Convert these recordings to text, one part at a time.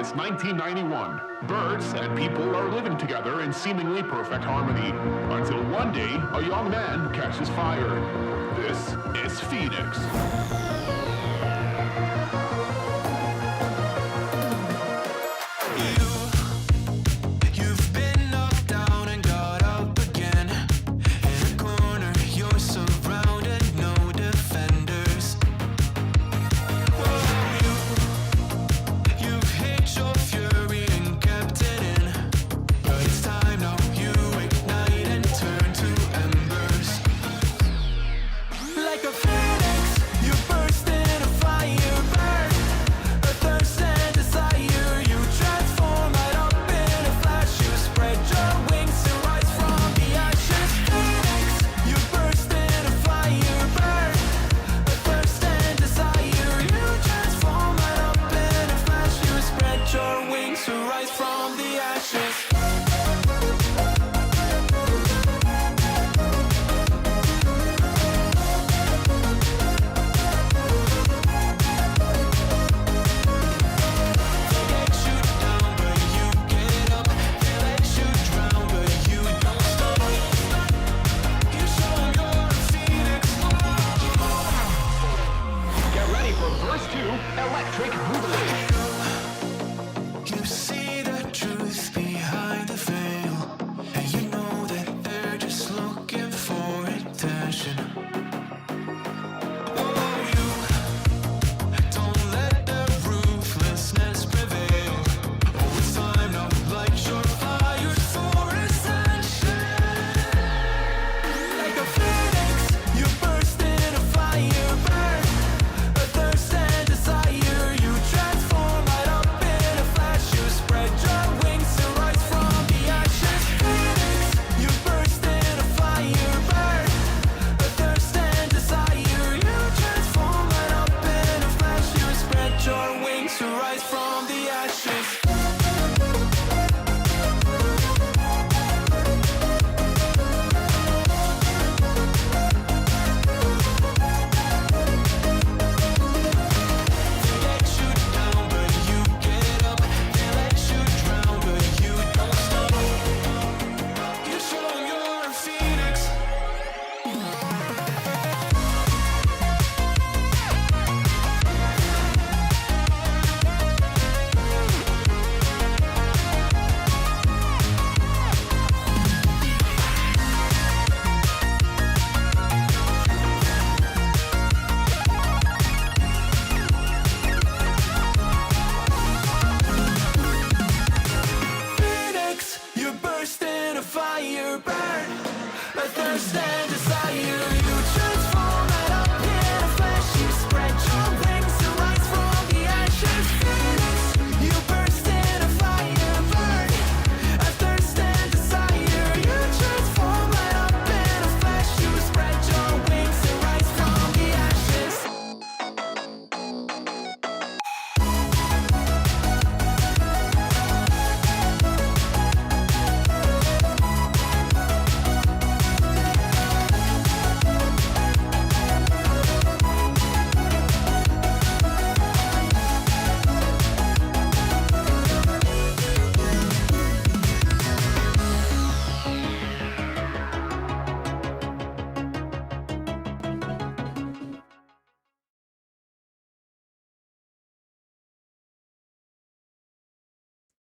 since 1991. Birds and people are living together in seemingly perfect harmony, until one day a young man catches fire. This is Phoenix.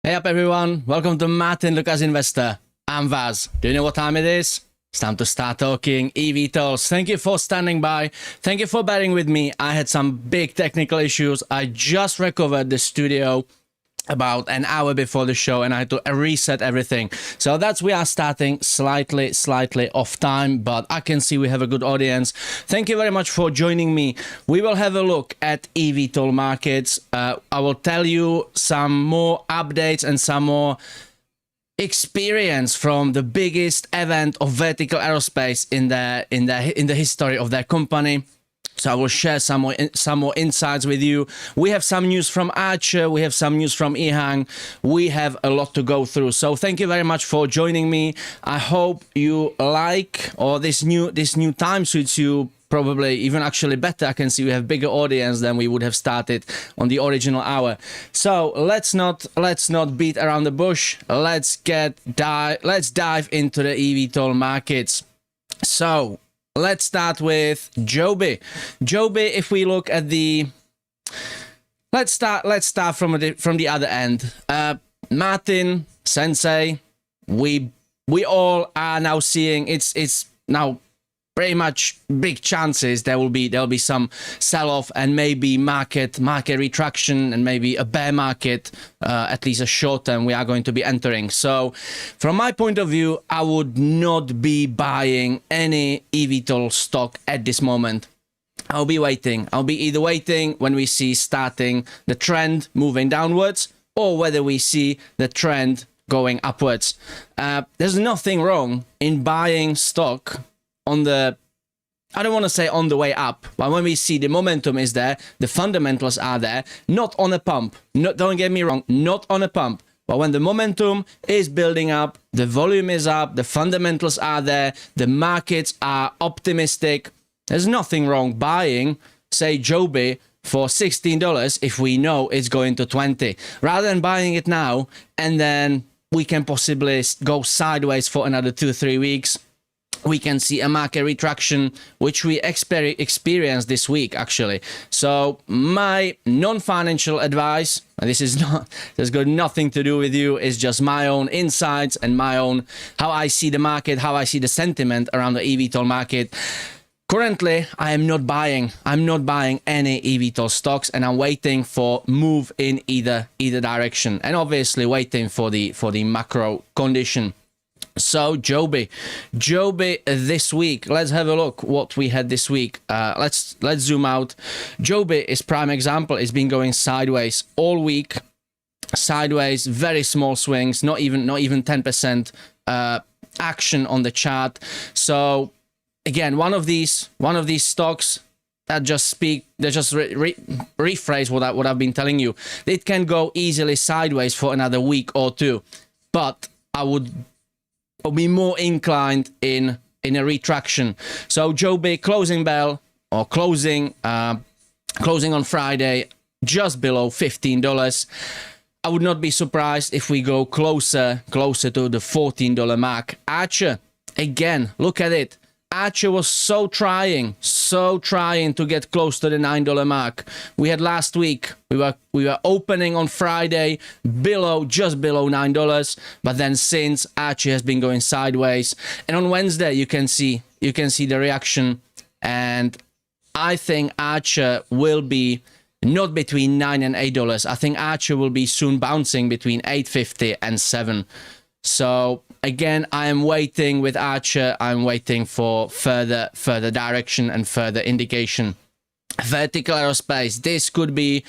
Hey up everyone, welcome to Martyn Look as Investor. I'm Vaz. Do you know what time it is? It's time to start talking eVTOLs. Thank you for standing by. Thank you for bearing with me. I had some big technical issues. I just recovered the studio about an hour before the show and I had to reset everything. So that's we are starting slightly off time, but I can see we have a good audience. Thank you very much for joining me. We will have a look at eVTOL markets. I will tell you some more updates and some more experience from the biggest event of Vertical Aerospace in the history of their company. So I will share some more insights with you. We have some news from ACHR, we have some news from EHang. We have a lot to go through. So thank you very much for joining me. I hope you like, or this new time suits you probably even actually better. I can see we have bigger audience than we would have started on the original hour. So let's not beat around the bush. Let's dive into the eVTOL markets. So let's start with JOBY. JOBY, if we look at the, let's start from the other end. Martyn, Sensei, we all are now seeing it's now pretty much big chances there'll be some sell-off and maybe market retraction and maybe a bear market, at least a short term we are going to be entering. So from my point of view, I would not be buying any eVTOL stock at this moment. I'll be waiting. I'll be either waiting when we see starting the trend moving downwards, or whether we see the trend going upwards. There's nothing wrong in buying stock on the, I don't want to say on the way up, but when we see the momentum is there, the fundamentals are there, not on a pump. Don't get me wrong, not on a pump. But when the momentum is building up, the volume is up, the fundamentals are there, the markets are optimistic, there's nothing wrong buying, say, JOBY for $16 if we know it's going to 20, rather than buying it now and then we can possibly go sideways for another 2-3 weeks. We can see a market retraction, which we experienced this week, actually. So my non-financial advice, and this has got nothing to do with you, it's just my own insights and my own, how I see the market, how I see the sentiment around the eVTOL market. Currently, I am not buying. I'm not buying any eVTOL stocks, and I'm waiting for move in either direction, and obviously waiting for the macro condition. So JOBY this week. Let's have a look what we had this week. Let's zoom out. JOBY is prime example. It's been going sideways all week. Sideways, very small swings, not even 10% action on the chart. So again, one of these stocks that just rephrase what I've been telling you. It can go easily sideways for another week or two, but I would be more inclined in a retraction. So JOBY closing bell or closing on Friday just below $15. I would not be surprised if we go closer to the $14 mark. ACHR, again, look at it. ACHR was so trying to get close to the $9 mark. We had last week, we were opening on Friday just below $9, but then since ACHR has been going sideways, and on Wednesday you can see the reaction, and I think ACHR will be not between $9 and $8. I think ACHR will be soon bouncing between $8.50 and $7. So again, I am waiting with ACHR. I'm waiting for further direction and further indication. Vertical Aerospace. This could be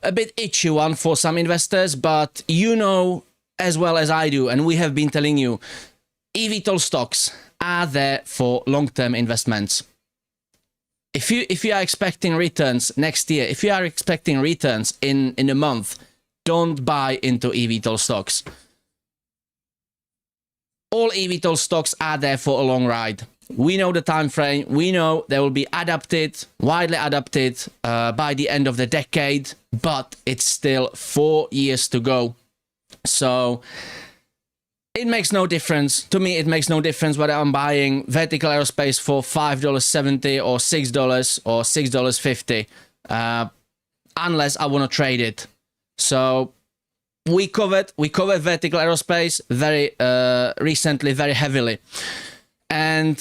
a bit itchy one for some investors, but you know as well as I do, and we have been telling you, eVTOL stocks are there for long-term investments. If you are expecting returns next year, if you are expecting returns in a month, don't buy into eVTOL stocks. All eVTOL stocks are there for a long ride. We know the time frame. We know they will be widely adapted by the end of the decade, but it's still 4 years to go. So it makes no difference. To me, it makes no difference whether I'm buying Vertical Aerospace for $5.70 or $6 or $6.50, unless I want to trade it. So we covered Vertical Aerospace very recently, very heavily, and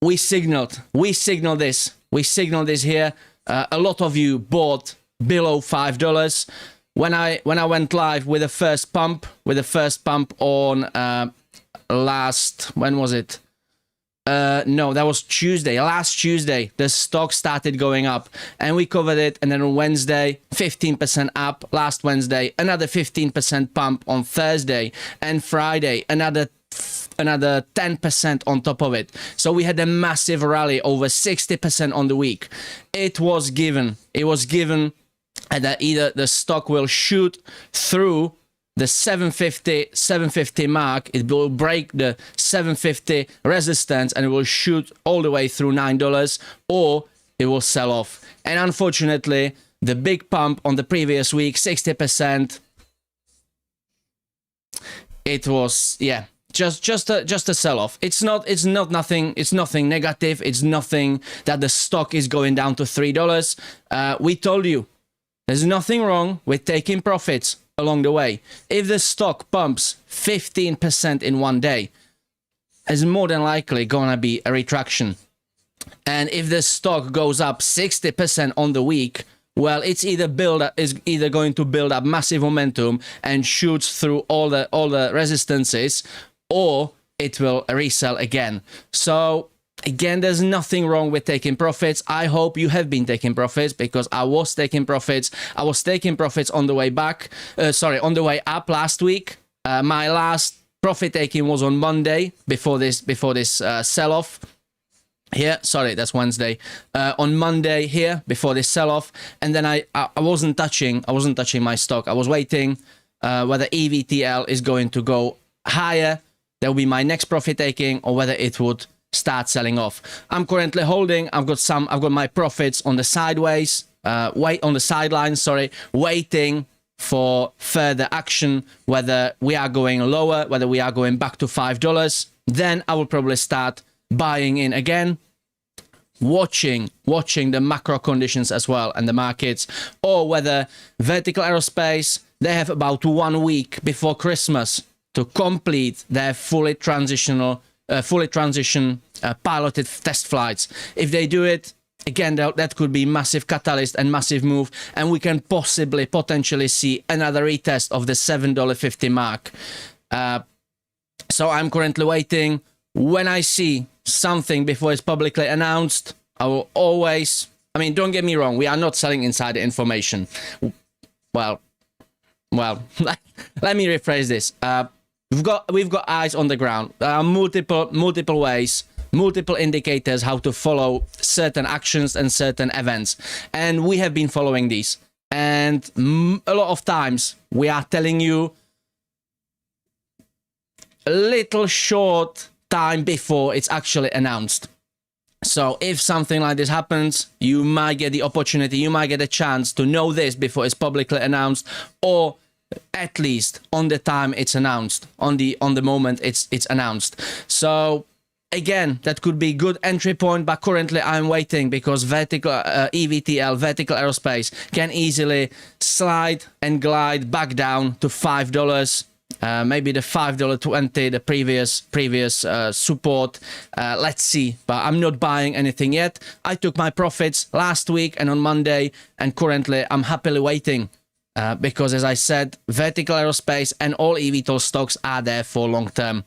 we signaled this here. A lot of you bought below $5. When I went live with the first pump on when was it? No, that was Tuesday. Last Tuesday, the stock started going up, and we covered it. And then on Wednesday, 15% up. Last Wednesday, another 15% pump on Thursday, and Friday, another 10% on top of it. So we had a massive rally, over 60% on the week. It was given that either the stock will shoot through the 750 mark. It will break the 750 resistance and it will shoot all the way through $9, or it will sell off. And unfortunately, the big pump on the previous week, 60%, it was, yeah, just a sell-off. It's nothing negative. It's nothing that the stock is going down to $3. We told you there's nothing wrong with taking profits along the way. If the stock pumps 15% in one day, there's more than likely gonna be a retraction. And if the stock goes up 60% on the week, well, it's either going to build up massive momentum and shoots through all the resistances, or it will resell again. So again, there's nothing wrong with taking profits. I hope you have been taking profits, because I was taking profits. I was taking profits on the way back. On the way up last week. My last profit taking was on Monday before this sell-off. Here, sorry, that's Wednesday. On Monday here before this sell-off, and then I wasn't touching my stock. I was waiting whether EVTL is going to go higher. That will be my next profit taking, or whether it would start selling off. I'm currently holding. I've got my profits on the sideways. On the sidelines. Sorry, waiting for further action. Whether we are going lower, whether we are going back to $5. Then I will probably start buying in again, watching the macro conditions as well and the markets, or whether Vertical Aerospace, they have about 1 week before Christmas to complete their fully transition piloted test flights. If they do it, again, that could be massive catalyst and massive move, and we can potentially see another retest of the $7.50 mark. So I'm currently waiting. When I see something before it's publicly announced, I will always, don't get me wrong, we are not selling insider information. Well, let me rephrase this. We've got eyes on the ground. There are multiple ways, multiple indicators how to follow certain actions and certain events, and we have been following these. And a lot of times we are telling you a little short time before it's actually announced. So if something like this happens, you might get the opportunity, you might get a chance to know this before it's publicly announced, or at least on the time it's announced, on the moment it's announced. So again, that could be good entry point, but currently I'm waiting, because EVTL, Vertical Aerospace, can easily slide and glide back down to $5. Maybe the $5.20, the previous support. Let's see, but I'm not buying anything yet. I took my profits last week and on Monday, and currently I'm happily waiting, because as I said, Vertical Aerospace and all eVTOL stocks are there for long term.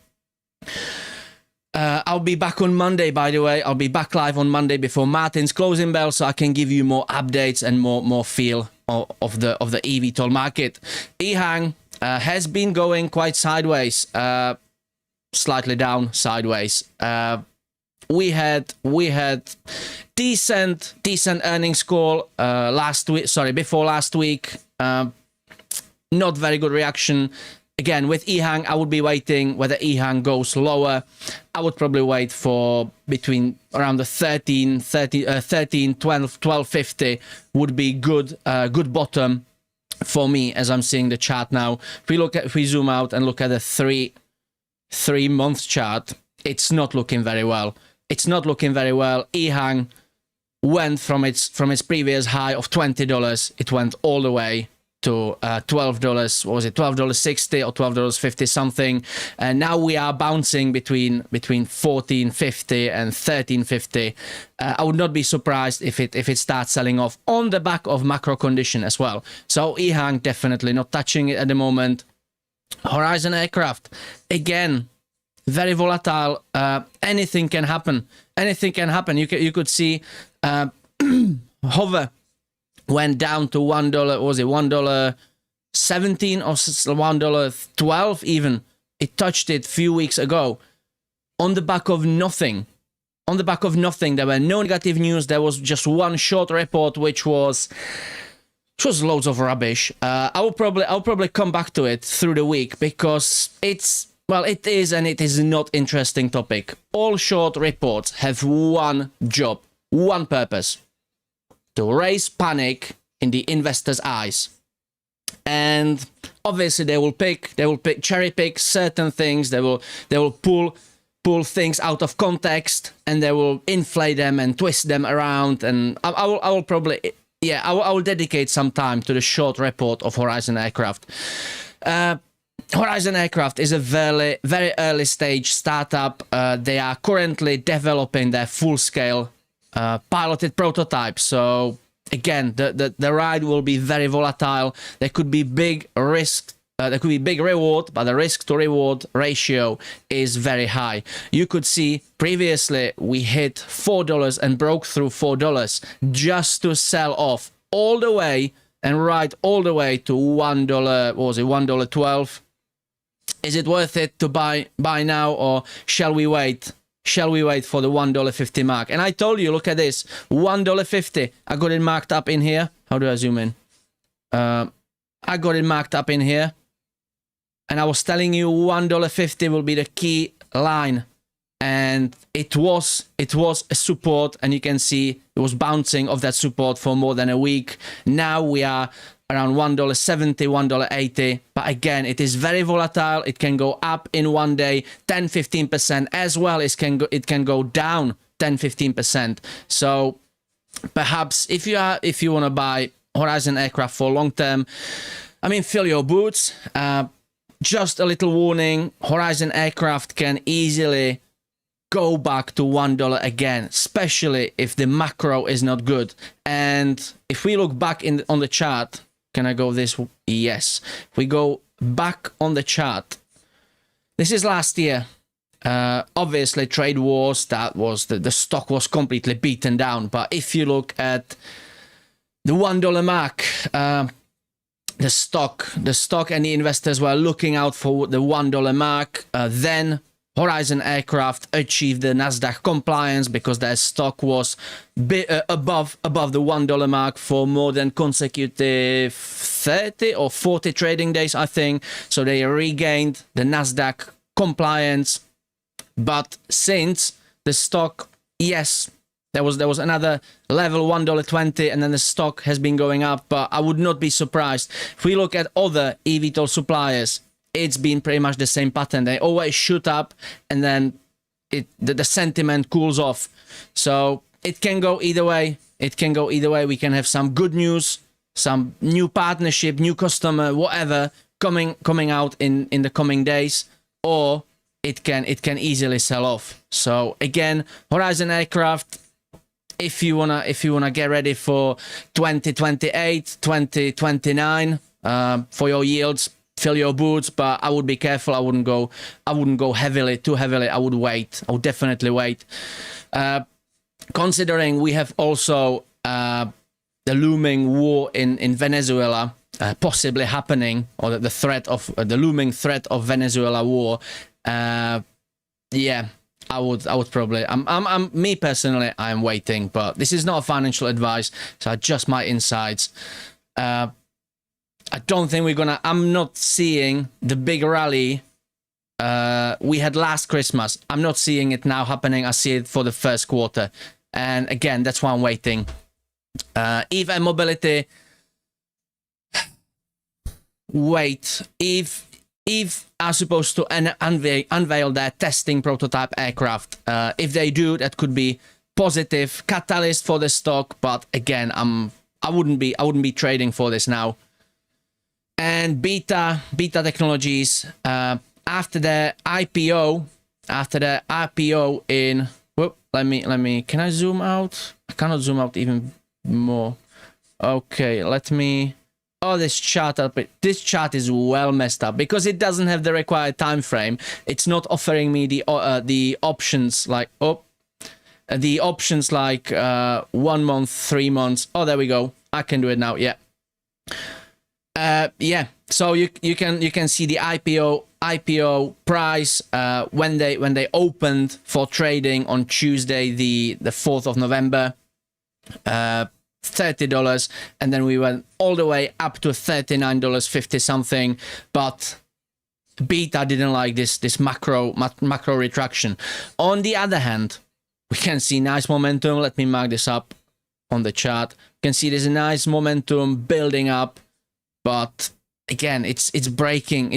I'll be back on Monday, by the way. I'll be back live on Monday before Martyn's closing bell, so I can give you more updates and more feel of the eVTOL market. EHang has been going quite sideways, slightly down sideways. We had decent earnings call before last week. Not very good reaction. Again, with EHang, I would be waiting whether EHang goes lower. I would probably wait for between around the 12.50 would be good bottom for me, as I'm seeing the chart now. If we zoom out and look at the three month chart, it's not looking very well. EHang went from its previous high of $20. It went all the way to $12. What was it? $12.60 or $12.50 something. And now we are bouncing between $14.50 and $13.50. I would not be surprised if it starts selling off on the back of macro condition as well. So EHang definitely not touching it at the moment. Horizon Aircraft, again, very volatile. Anything can happen. You could see HOVR went down to $1. What was it? $1.17 or $1.12 even. It touched it a few weeks ago on the back of nothing. There were no negative news. There was just one short report, which was which was loads of rubbish. I'll probably come back to it through the week because it is and it is not interesting topic. All short reports have one job, one purpose: to raise panic in the investors' eyes. And obviously they will cherry pick certain things. They will pull things out of context, and they will inflate them and twist them around. And I will probably, yeah, I will dedicate some time to the short report of Horizon Aircraft. Horizon Aircraft is a very, very early stage startup. They are currently developing their full-scale piloted prototype. So again, the ride will be very volatile. There could be big risk. There could be big reward, but the risk to reward ratio is very high. You could see previously we hit $4 and broke through $4 just to sell off all the way and ride all the way to $1. What was it? $1.12. Is it worth it to buy now, or shall we wait? Shall we wait for the $1.50 mark? And I told you, look at this, $1.50. I got it marked up in here. How do I zoom in? I got it marked up in here. And I was telling you $1.50 will be the key line. And it was a support, and you can see it was bouncing off that support for more than a week. Now we are around $1.70, $1.80. But again, it is very volatile. It can go up in one day 10-15%, as well as it can go down 10-15%. So perhaps if you want to buy Horizon Aircraft for long term, I mean, fill your boots. Just a little warning: Horizon Aircraft can easily go back to $1 again, especially if the macro is not good. And if we look back on the chart, can I go this? Yes. If we go back on the chart, this is last year. Obviously, trade wars, that was the stock was completely beaten down. But if you look at the $1 mark, the stock and the investors were looking out for the $1 mark. Then Horizon Aircraft achieved the Nasdaq compliance because their stock was above the $1 mark for more than consecutive 30 or 40 trading days, I think. So they regained the Nasdaq compliance. But since the stock, yes, there was another level, $1.20, and then the stock has been going up. But I would not be surprised if we look at other eVTOL suppliers. It's been pretty much the same pattern. They always shoot up, and then the sentiment cools off. So it can go either way. It can go either way. We can have some good news, some new partnership, new customer, whatever coming out in the coming days, or it can easily sell off. So again, Horizon Aircraft, if you wanna get ready for 2028, 2029 for your yields, fill your boots, but I would be careful. I wouldn't go too heavily. I would wait. I would definitely wait. Considering we have also the looming war in Venezuela possibly happening, or the looming threat of Venezuela war. Yeah, I would probably. Me personally, I'm waiting, but this is not financial advice, so just my insights. I don't think I'm not seeing the big rally we had last Christmas. I'm not seeing it now happening. I see it for the first quarter. And again, that's why I'm waiting. EVE and Mobility. Wait. EVE are supposed to unveil their testing prototype aircraft. If they do, that could be positive catalyst for the stock. But again, I wouldn't be trading for this now. And Beta Technologies, after the IPO in, whoop, let me, can I zoom out? I cannot zoom out even more. Okay, let me, this chart is well messed up because it doesn't have the required time frame. It's not offering me the options like, 1 month, 3 months. Oh, there we go. I can do it now. Yeah. Yeah, so you can see the IPO price when they opened for trading on Tuesday, the 4th of November. $30, and then we went all the way up to $39.50 something. But Beta didn't like this macro retraction. On the other hand, we can see nice momentum. Let me mark this up on the chart. You can see there's a nice momentum building up, but again, it's breaking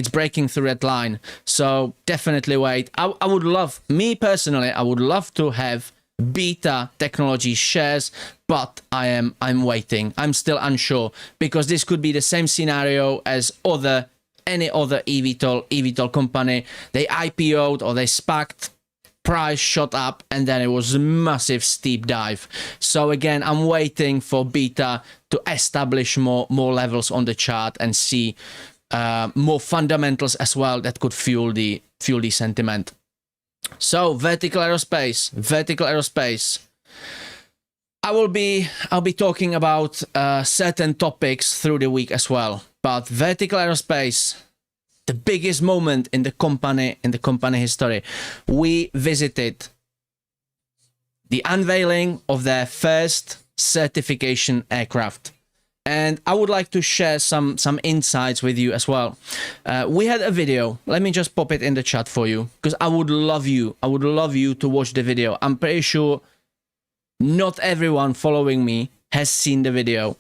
through that line. So definitely wait. I would love, me personally, I would love to have Beta Technology shares, but I'm waiting. I'm still unsure, because this could be the same scenario as any other eVTOL company. They IPO'd or they SPAC'd, price shot up, and then it was a massive steep dive. So again, I'm waiting for Beta to establish more levels on the chart and see more fundamentals as well that could fuel the sentiment. So Vertical Aerospace. I'll be talking about certain topics through the week as well. But Vertical Aerospace, the biggest moment in the company history. We visited the unveiling of their first certification aircraft, and I would like to share some insights with you as well. We had a video. Let me just pop it in the chat for you, because I would love you to watch the video. I'm pretty sure not everyone following me has seen the video,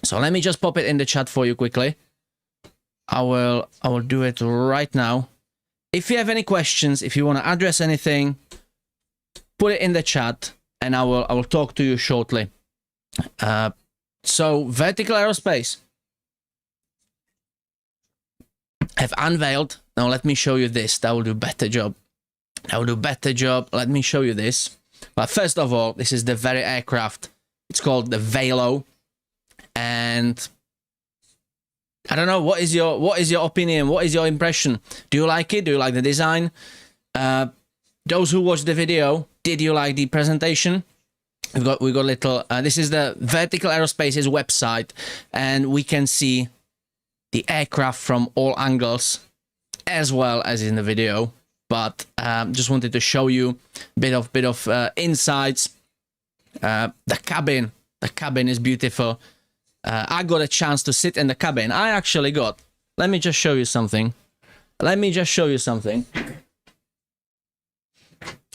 so let me just pop it in the chat for you quickly. I will do it right now. If you have any questions, if you want to address anything, put it in the chat and I will talk to you shortly. So Vertical Aerospace have unveiled. Now let me show you this. That will do better job. Let me show you this. But first of all, this is the very aircraft. It's called the Valo, and I don't know, what is your opinion? What is your impression? Do you like it? Do you like the design? Those who watched the video, did you like the presentation? We got little. This is the Vertical Aerospace's website, and we can see the aircraft from all angles, as well as in the video. But just wanted to show you a bit of insights. The cabin is beautiful. I got a chance to sit in the cabin. Let me just show you something.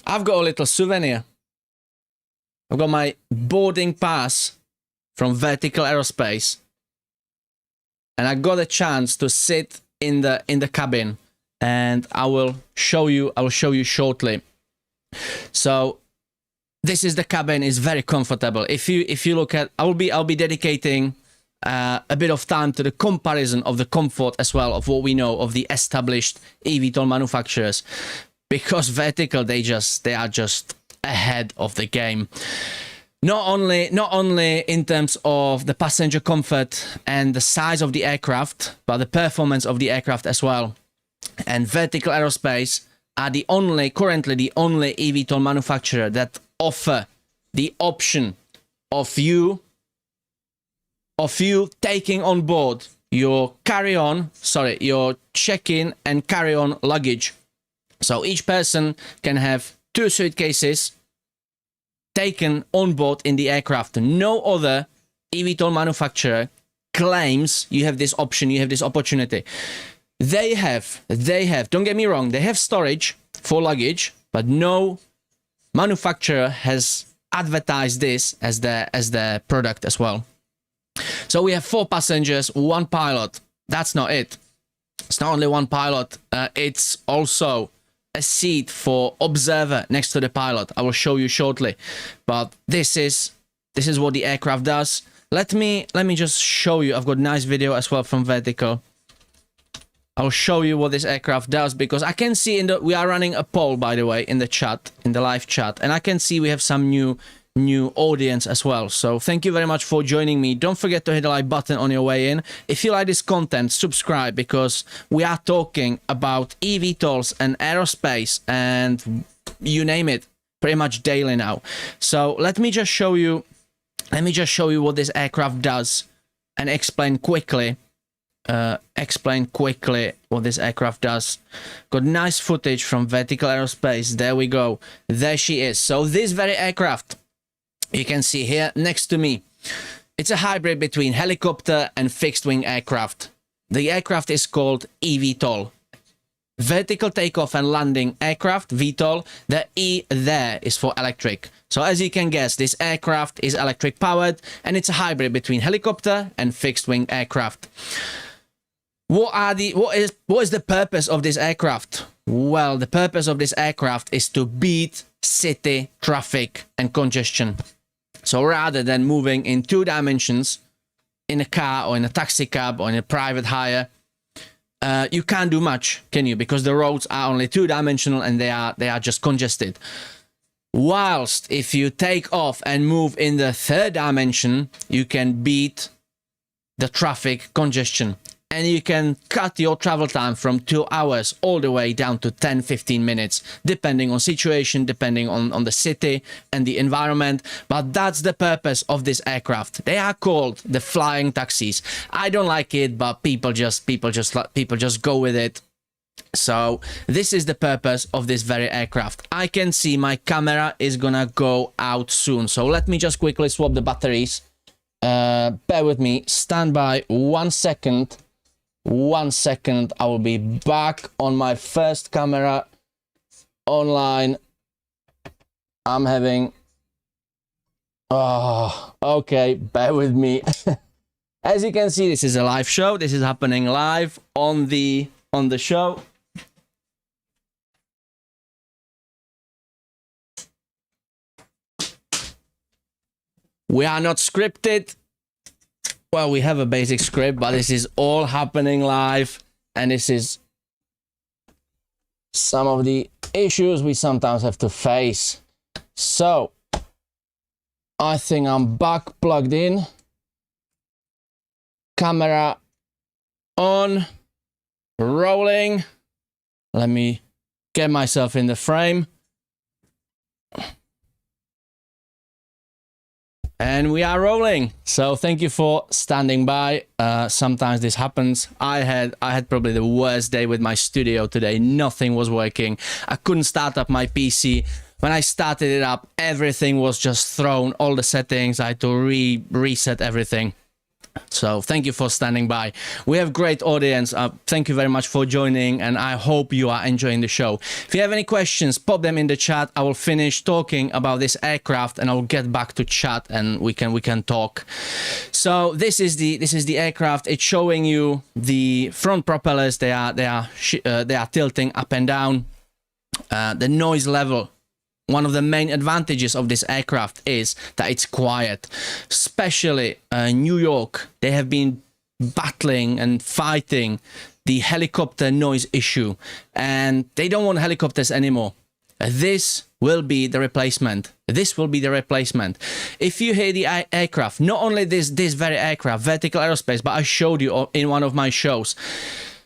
I've got a little souvenir. I've got my boarding pass from Vertical Aerospace, and I got a chance to sit in the cabin, and I will show you shortly. So this is the cabin. Is very comfortable. If you look at, I'll be dedicating a bit of time to the comparison of the comfort as well of what we know of the established eVTOL manufacturers, because Vertical, they are just ahead of the game. Not only in terms of the passenger comfort and the size of the aircraft, but the performance of the aircraft as well. And Vertical Aerospace are currently the only eVTOL manufacturer that offer the option of you taking on board your your check-in and carry-on luggage. So each person can have 2 suitcases taken on board in the aircraft. No other eVTOL manufacturer claims you have this option, you have this opportunity. They have, don't get me wrong, they have storage for luggage, but no manufacturer has advertised this as their product as well. So we have 4 passengers, 1 pilot. That's not it. It's not only 1 pilot, it's also a seat for observer next to the pilot. I will show you shortly. But this is what the aircraft does. Let me just show you. I've got a nice video as well from Vertical. I'll show you what this aircraft does, because I can see we are running a poll, by the way, in the chat, in the live chat, and I can see we have some new audience as well. So thank you very much for joining me. Don't forget to hit the like button on your way in. If you like this content, subscribe, because we are talking about eVTOLs and aerospace and you name it, pretty much daily now. So let me just show you what this aircraft does and explain quickly what this aircraft does. Got nice footage from Vertical Aerospace. There we go. There she is. So this very aircraft, you can see here next to me, It's a hybrid between helicopter and fixed-wing aircraft. The aircraft is called eVTOL. Vertical takeoff and landing aircraft, VTOL. The E there is for electric. So as you can guess, this aircraft is electric powered and it's a hybrid between helicopter and fixed wing aircraft. What is the purpose of this aircraft? Well, the purpose of this aircraft is to beat city traffic and congestion. So rather than moving in 2 dimensions in a car or in a taxi cab or in a private hire, you can't do much, can you? Because the roads are only 2-dimensional and they are just congested. Whilst if you take off and move in the 3rd dimension, you can beat the traffic congestion. And you can cut your travel time from 2 hours all the way down to 10-15 minutes, depending on situation, depending on the city and the environment. But that's the purpose of this aircraft. They are called the flying taxis. I don't like it, but people just go with it. So this is the purpose of this very aircraft. I can see my camera is gonna go out soon. So let me just quickly swap the batteries. Bear with me. Stand by 1 second. 1 second, I will be back on my first camera online. I'm having... Oh, okay, bear with me. As you can see, this is a live show. This is happening live on the show. We are not scripted. Well, we have a basic script, but this is all happening live, and this is some of the issues we sometimes have to face. So, I think I'm back plugged in. Camera on, rolling. Let me get myself in the frame. And we are rolling. So thank you for standing by. Sometimes this happens. I had probably the worst day with my studio today. Nothing was working. I couldn't start up my PC. When I started it up, everything was just thrown. All the settings, I had to reset everything. So thank you for standing by. We have great audience. Thank you very much for joining, and I hope you are enjoying the show. If you have any questions, pop them in the chat. I will finish talking about this aircraft and I will get back to chat and we can talk. So this is the aircraft. It's showing you the front propellers. They are tilting up and down. The noise level. One of the main advantages of this aircraft is that it's quiet. Especially New York, they have been battling and fighting the helicopter noise issue, and they don't want helicopters anymore. This will be the replacement. This will be the replacement. If you hear the aircraft, not only this very aircraft, Vertical Aerospace, but I showed you in one of my shows,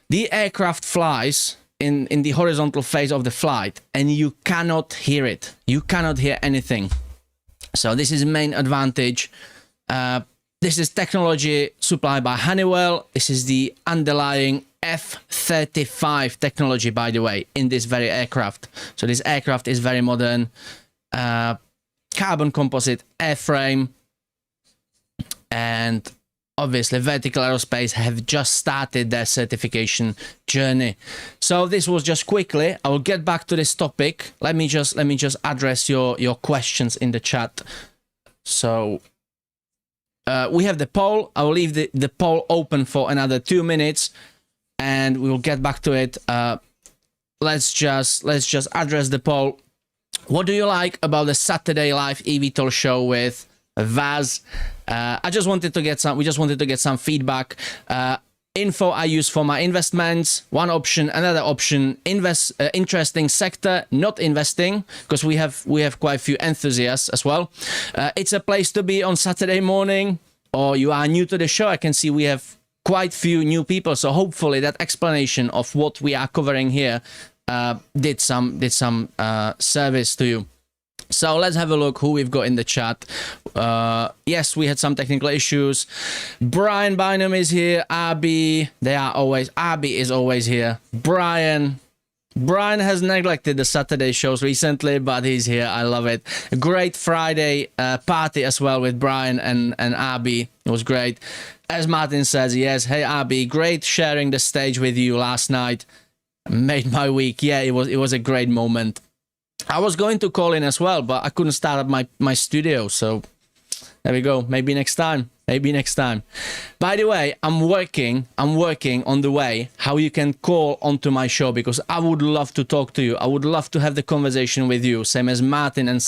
the aircraft flies in the horizontal phase of the flight, and you cannot hear it. You cannot hear anything. So this is main advantage. This is technology supplied by Honeywell. This is the underlying F-35 technology, by the way, in this very aircraft. So this aircraft is very modern. Carbon composite airframe, and obviously Vertical Aerospace have just started their certification journey. So this was just quickly. I will get back to this topic. Let me just address your questions in the chat. So we have the poll. I will leave the poll open for another 2 minutes and we will get back to it. Let's just address the poll. What do you like about the Saturday live eVTOL show with Vaz? We just wanted to get some feedback. Info I use for my investments. One option, another option. Interesting sector, not investing, because we have quite a few enthusiasts as well. It's a place to be on Saturday morning, or you are new to the show. I can see we have quite few new people, so hopefully that explanation of what we are covering here did some service to you. So let's have a look who we've got in the chat. Yes, we had some technical issues. Brian Bynum is here. Abby is always here. Brian, Brian has neglected the Saturday shows recently, but he's here. I love it. A great Friday party as well with Brian and Abby. It was great. As Martin says, yes, hey Abby, great sharing the stage with you last night. Made my week. Yeah, it was a great moment. I was going to call in as well, but I couldn't start up my studio, so there we go. Maybe next time. Maybe next time. By the way, I'm working on the way how you can call onto my show, because I would love to talk to you. I would love to have the conversation with you, same as Martin and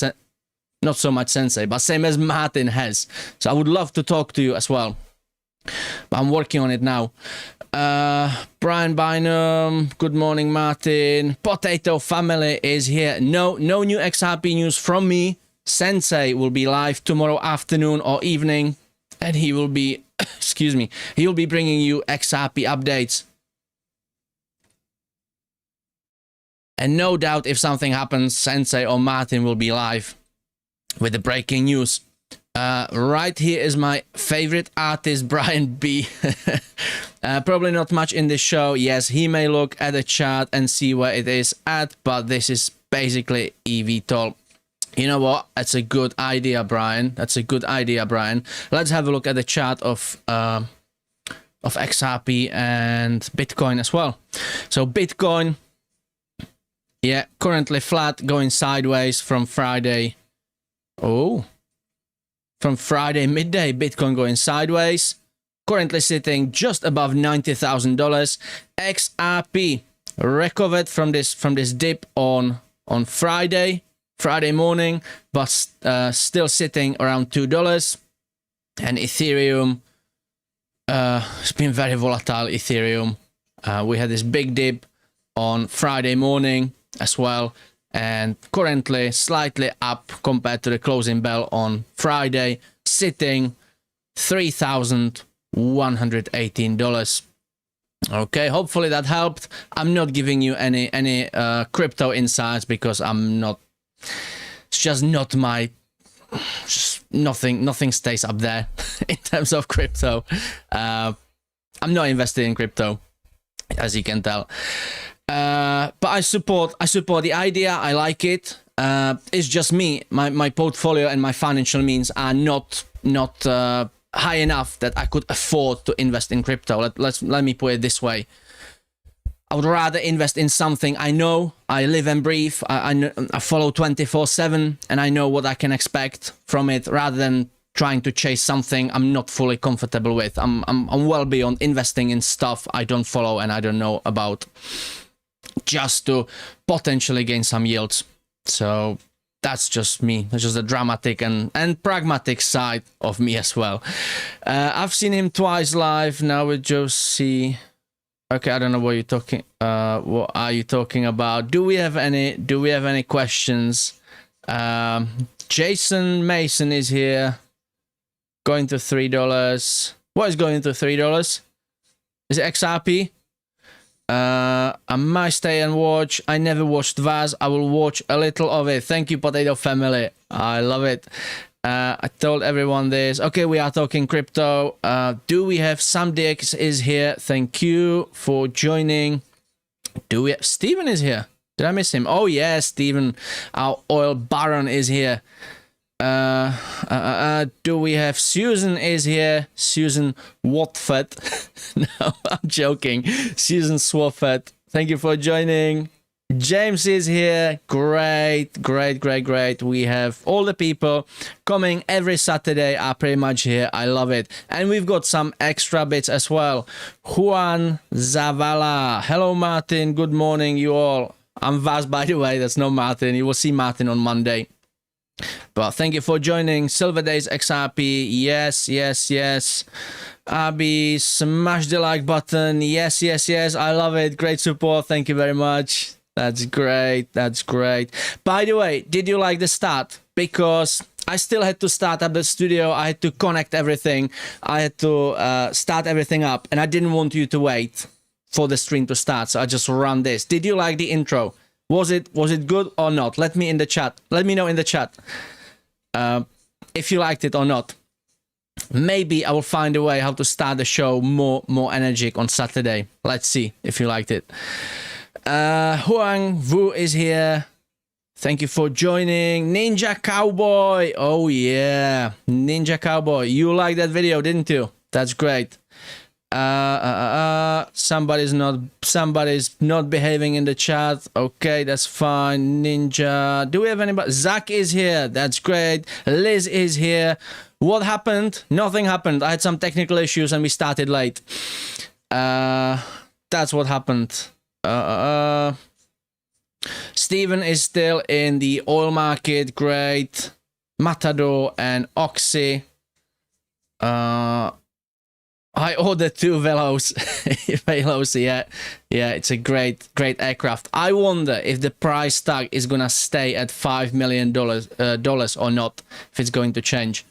not so much Sensei, but same as Martin has. So I would love to talk to you as well. But I'm working on it now. Brian Bynum, good morning, Martin. Potato Family is here. No new XRP news from me. Sensei will be live tomorrow afternoon or evening, and he will be, excuse me, he will be bringing you XRP updates. And no doubt if something happens, Sensei or Martin will be live with the breaking news. Right here is my favorite artist, Brian B. Probably not much in this show. Yes, he may look at the chart and see where it is at, but this is basically eVTOL. You know what? That's a good idea, Brian. That's a good idea, Brian. Let's have a look at the chart of XRP and Bitcoin as well. So Bitcoin, yeah, currently flat, going sideways from Friday. Oh, from Friday midday, Bitcoin going sideways. Currently sitting just above $90,000. XRP recovered from this dip on Friday morning, but still sitting around $2. And Ethereum, it's been very volatile, Ethereum. We had this big dip on Friday morning as well, and currently slightly up compared to the closing bell on Friday, sitting $3,118. Okay, hopefully that helped. I'm not giving you any crypto insights because I'm not. It's just not my. Just nothing stays up there in terms of crypto. I'm not invested in crypto, as you can tell. But I support the idea. I like it. It's just me. My portfolio and my financial means are not high enough that I could afford to invest in crypto. Let me put it this way. I would rather invest in something I know, I live and breathe, I follow 24/7, and I know what I can expect from it, rather than trying to chase something I'm not fully comfortable with. I'm well beyond investing in stuff I don't follow and I don't know about, just to potentially gain some yields. So that's just me. That's just the dramatic and pragmatic side of me as well. I've seen him twice live now with Josie. Okay, I don't know what you're talking. What are you talking about? Do we have any questions? Jason Mason is here. Going to $3. What is going to $3? Is it XRP? I might stay and watch. I never watched Vaz. I will watch a little of it. Thank you, Potato Family. I love it. I told everyone this. Okay, we are talking crypto. Do we have Sam Dix is here? Thank you for joining. Do we have Steven is here? Did I miss him? Oh yeah, Steven, our oil baron is here. Do we have Susan is here? Susan Watford. No, I'm joking. Susan Swafford. Thank you for joining. James is here. Great. We have all the people coming every Saturday are pretty much here. I love it. And we've got some extra bits as well. Juan Zavala. Hello, Martin. Good morning, you all. I'm Vaz, by the way. That's not Martin. You will see Martin on Monday. But thank you for joining. Silver Days XRP. Yes. Abby, smash the like button. Yes. I love it. Great support. Thank you very much. That's great. By the way, did you like the start? Because I still had to start up the studio. I had to connect everything. I had to start everything up. And I didn't want you to wait for the stream to start. So I just run this. Did you like the intro? Was it good or not? Let me in the chat. Let me know in the chat if you liked it or not. Maybe I will find a way how to start the show more energetic on Saturday. Let's see if you liked it. Huang Vu is here. Thank you for joining. Ninja Cowboy. Oh yeah, Ninja Cowboy. You liked that video, didn't you? That's great. Somebody's not behaving in the chat. Okay, that's fine. Ninja. Do we have anybody? Zach is here. That's great. Liz is here. What happened? Nothing happened. I had some technical issues and we started late. That's what happened. Steven is still in the oil market. Great. Matador and Oxy. I ordered 2 Valos. Valos, yeah. Yeah, it's a great aircraft. I wonder if the price tag is gonna stay at $5 million dollars or not, if it's going to change.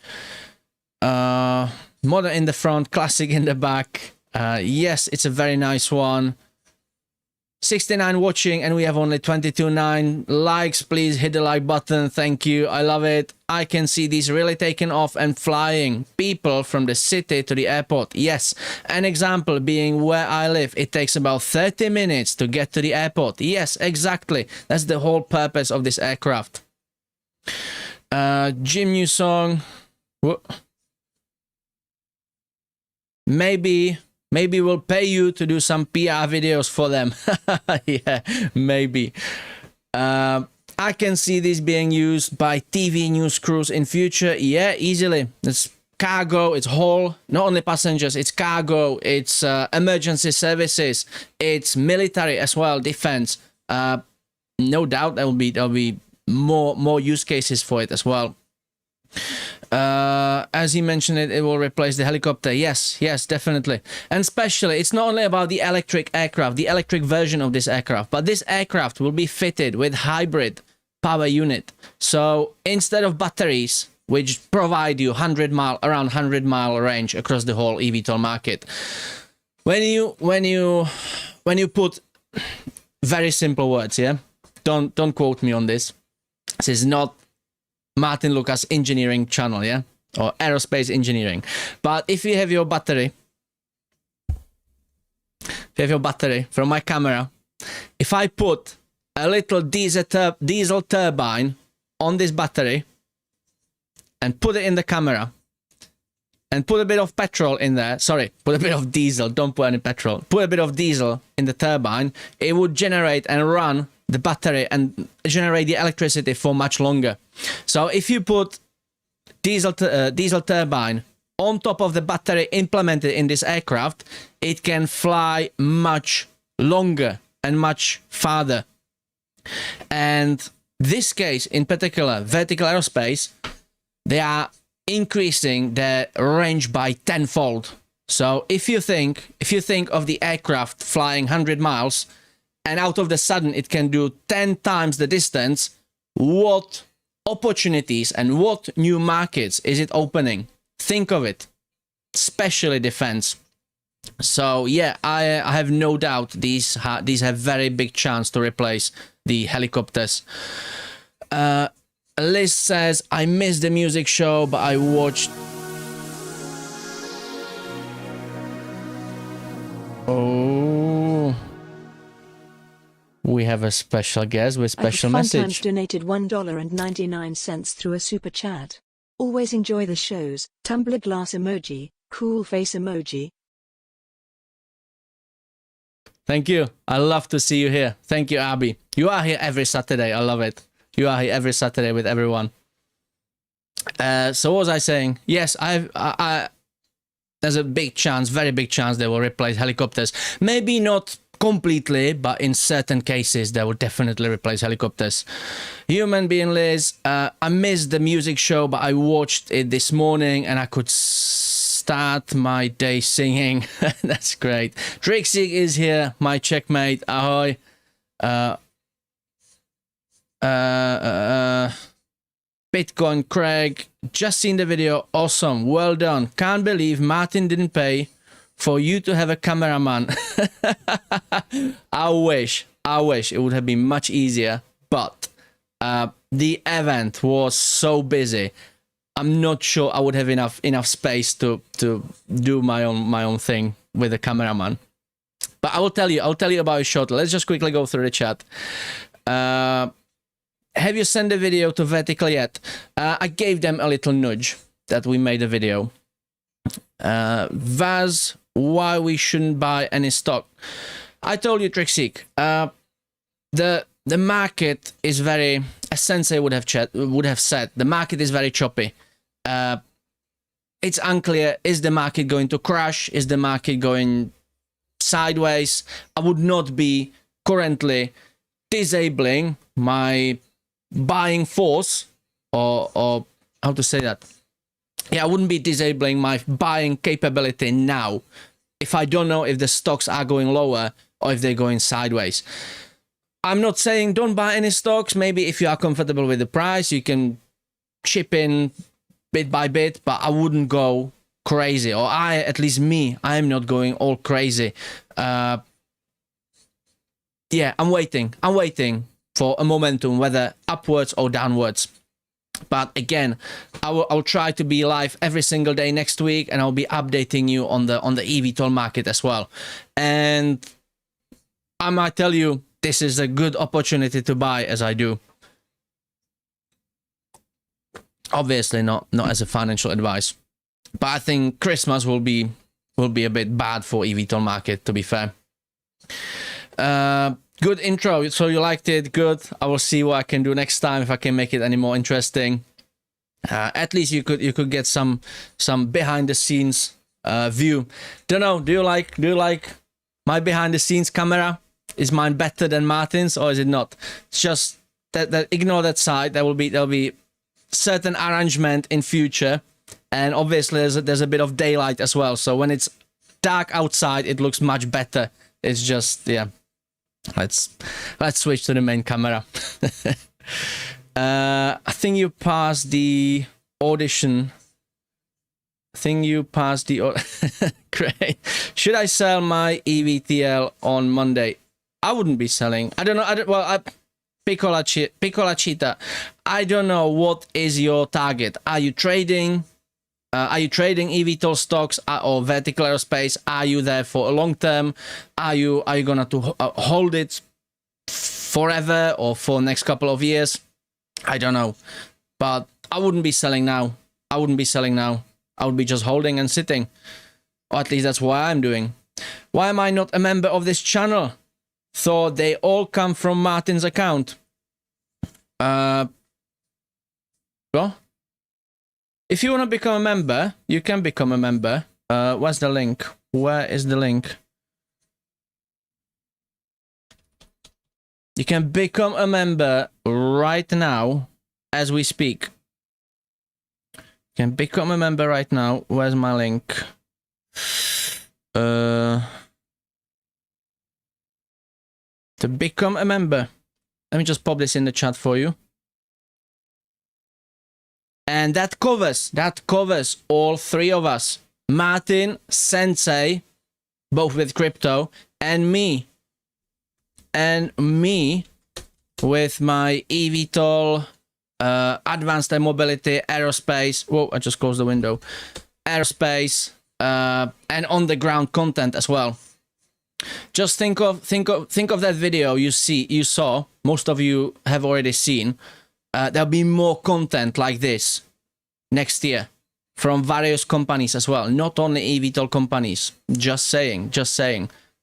Modern in the front, classic in the back. Yes, it's a very nice one. 69 watching and we have only 22.9 likes. Please hit the like button. Thank you. I love it. I can see these really taking off and flying. People from the city to the airport. Yes. An example being where I live. It takes about 30 minutes to get to the airport. Yes, exactly. That's the whole purpose of this aircraft. Jim New Song. Maybe we'll pay you to do some PR videos for them. Yeah, maybe. I can see this being used by TV news crews in future. Yeah, easily. It's cargo, it's haul, not only passengers, it's cargo, it's emergency services, it's military as well, defense. No doubt there'll be more use cases for it as well. As he mentioned it will replace the helicopter. Yes, definitely. And especially, it's not only about the electric aircraft, the electric version of this aircraft, but this aircraft will be fitted with hybrid power unit. So instead of batteries, which provide you around 100-mile range across the whole eVTOL market, when you put very simple words, yeah, don't quote me on this. This is not Martin Lucas engineering channel, yeah, or aerospace engineering. But if you have your battery, from my camera, if I put a little diesel turbine on this battery and put it in the camera and put a bit of petrol in there, sorry, put a bit of diesel, don't put any petrol, put a bit of diesel in the turbine, it would generate and run the battery and generate the electricity for much longer. So if you put diesel turbine on top of the battery implemented in this aircraft, it can fly much longer and much farther. And this case in particular, Vertical Aerospace, they are increasing their range by tenfold. So if you think of the aircraft flying 100 miles, and out of the sudden it can do 10 times the distance, what opportunities and what new markets is it opening? Think of it, especially defense. So yeah, I have no doubt these have very big chance to replace the helicopters. Liz says, I missed the music show, but I watched... Oh... We have a special guest with special message. Donated $1.99 through a super chat. Always enjoy the shows. Tumbler glass emoji, cool face emoji. Thank you. I love to see you here. Thank you, Abby. You are here every Saturday. I love it. You are here every Saturday with everyone. So what was I saying? Yes, there's a big chance, very big chance they will replace helicopters. Maybe not completely, but in certain cases they will definitely replace helicopters. Human being Liz, I missed the music show, but I watched it this morning and I could start my day singing. That's great. Trixie is here, my checkmate. Ahoy. Bitcoin Craig, just seen the video. Awesome, well done. Can't believe Martin didn't pay for you to have a cameraman. I wish it would have been much easier, but the event was so busy. I'm not sure I would have enough space to do my own thing with a cameraman. But I'll tell you about it shortly. Let's just quickly go through the chat. Have you sent the video to Vertical yet? I gave them a little nudge that we made a video. Vaz, why we shouldn't buy any stock? I told you, Trixik. The market is very, as Sensei would have said, the market is very choppy. It's unclear, is the market going to crash? Is the market going sideways? I would not be currently disabling my buying force, or how to say that? Yeah, I wouldn't be disabling my buying capability now if I don't know if the stocks are going lower or if they're going sideways. I'm not saying don't buy any stocks. Maybe if you are comfortable with the price, you can chip in bit by bit, but I wouldn't go crazy, or at least me, I'm not going all crazy. Yeah, I'm waiting for a momentum, whether upwards or downwards. But again, I'll try to be live every single day next week, and I'll be updating you on the eVTOL market as well. And I might tell you this is a good opportunity to buy, as I do. Obviously not as a financial advice, but I think Christmas will be a bit bad for eVTOL market, to be fair. Good intro. So you liked it? Good. I will see what I can do next time, if I can make it any more interesting. At least you could get some behind the scenes view. Don't know. Do you like my behind the scenes camera? Is mine better than Martyn's, or is it not? It's just that ignore that side. There'll be certain arrangement in future, and obviously there's a bit of daylight as well. So when it's dark outside, it looks much better. It's just, yeah. Let's switch to the main camera. I think you passed the audition. Great. Should I sell my EVTL on Monday? I wouldn't be selling. I don't know. Piccola Cheetah. I don't know what is your target. Are you trading? Are you trading eVTOL stocks or Vertical Aerospace? Are you there for a long term? Are you gonna hold it forever or for next couple of years? I don't know, but I wouldn't be selling now. I would be just holding and sitting, or at least that's what I'm doing. Why am I not a member of this channel? Thought they all come from Martyn's account. Well, if you want to become a member, you can become a member. Where's the link? Where is the link? You can become a member right now as we speak. You can become a member right now. Where's my link? To become a member. Let me just pop this in the chat for you. And that covers all three of us. Martyn, Sensei, both with crypto, and me. And me with my eVTOL, advanced air mobility, aerospace. Whoa, I just closed the window. Aerospace, and on the ground content as well. Just think of that video you saw. Most of you have already seen. There'll be more content like this next year from various companies as well, not only eVTOL companies. Just saying.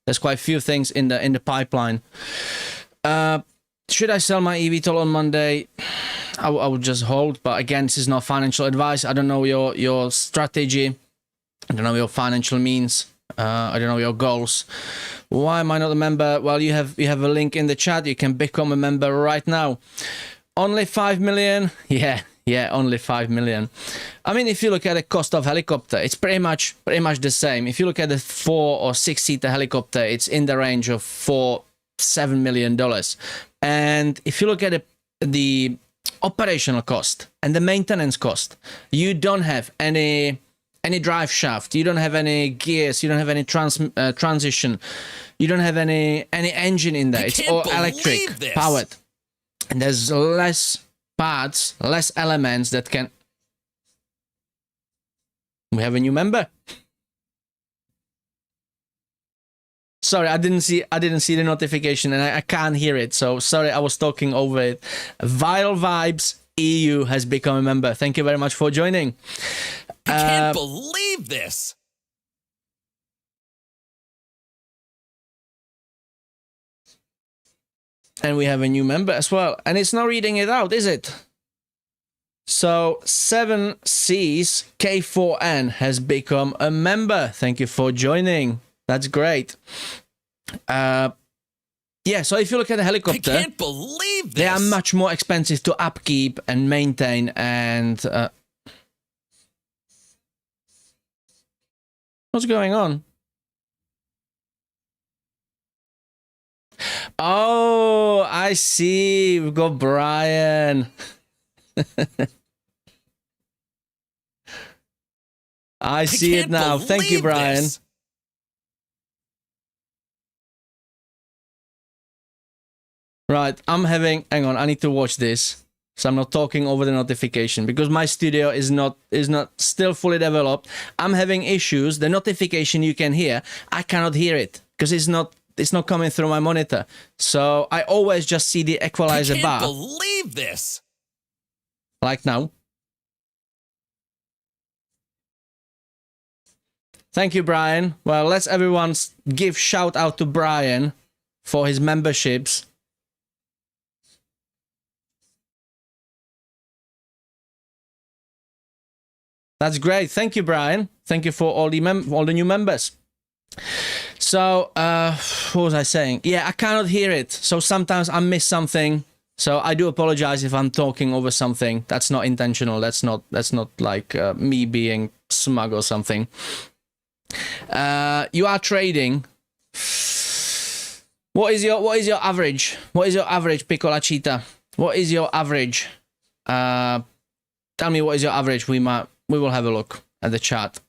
There's quite a few things in the pipeline. Should I sell my eVTOL on Monday? I would just hold, but again, this is not financial advice. I don't know your strategy. I don't know your financial means. I don't know your goals. Why am I not a member? Well, you have a link in the chat. You can become a member right now. Only 5 million? Yeah, only 5 million. I mean, if you look at the cost of helicopter, it's pretty much the same. If you look at the 4 or 6 seater helicopter, it's in the range of $7 million. And if you look at the operational cost and the maintenance cost, you don't have any drive shaft, you don't have any gears, you don't have any transition, you don't have any engine in there. It's all electric powered, and there's less parts, less elements that can. We have a new member. Sorry, I didn't see the notification, and I can't hear it. So sorry, I was talking over it. Viral Vibes EU has become a member. Thank you very much for joining. I can't believe this. And we have a new member as well. And it's not reading it out, is it? So 7C's K4N has become a member. Thank you for joining. That's great. Yeah, so if you look at the helicopter, I can't believe this. They are much more expensive to upkeep and maintain. And what's going on? Oh, I see. We've got Brian. I see it now. Thank you, Brian. This. Right, hang on, I need to watch this. So I'm not talking over the notification because my studio is not still fully developed. I'm having issues. The notification you can hear, I cannot hear it because it's not coming through my monitor. So I always just see the equalizer bar. I can't believe this. Like now. Thank you, Brian. Well, let's everyone give shout out to Brian for his memberships. That's great. Thank you, Brian. Thank you for all the new members. So, what was I saying? Yeah, I cannot hear it. So sometimes I miss something. So I do apologize if I'm talking over something. That's not intentional. That's not like me being smug or something. You are trading. What is your average? What is your average, Piccola Cheetah? What is your average? Tell me what is your average. We will have a look at the chart.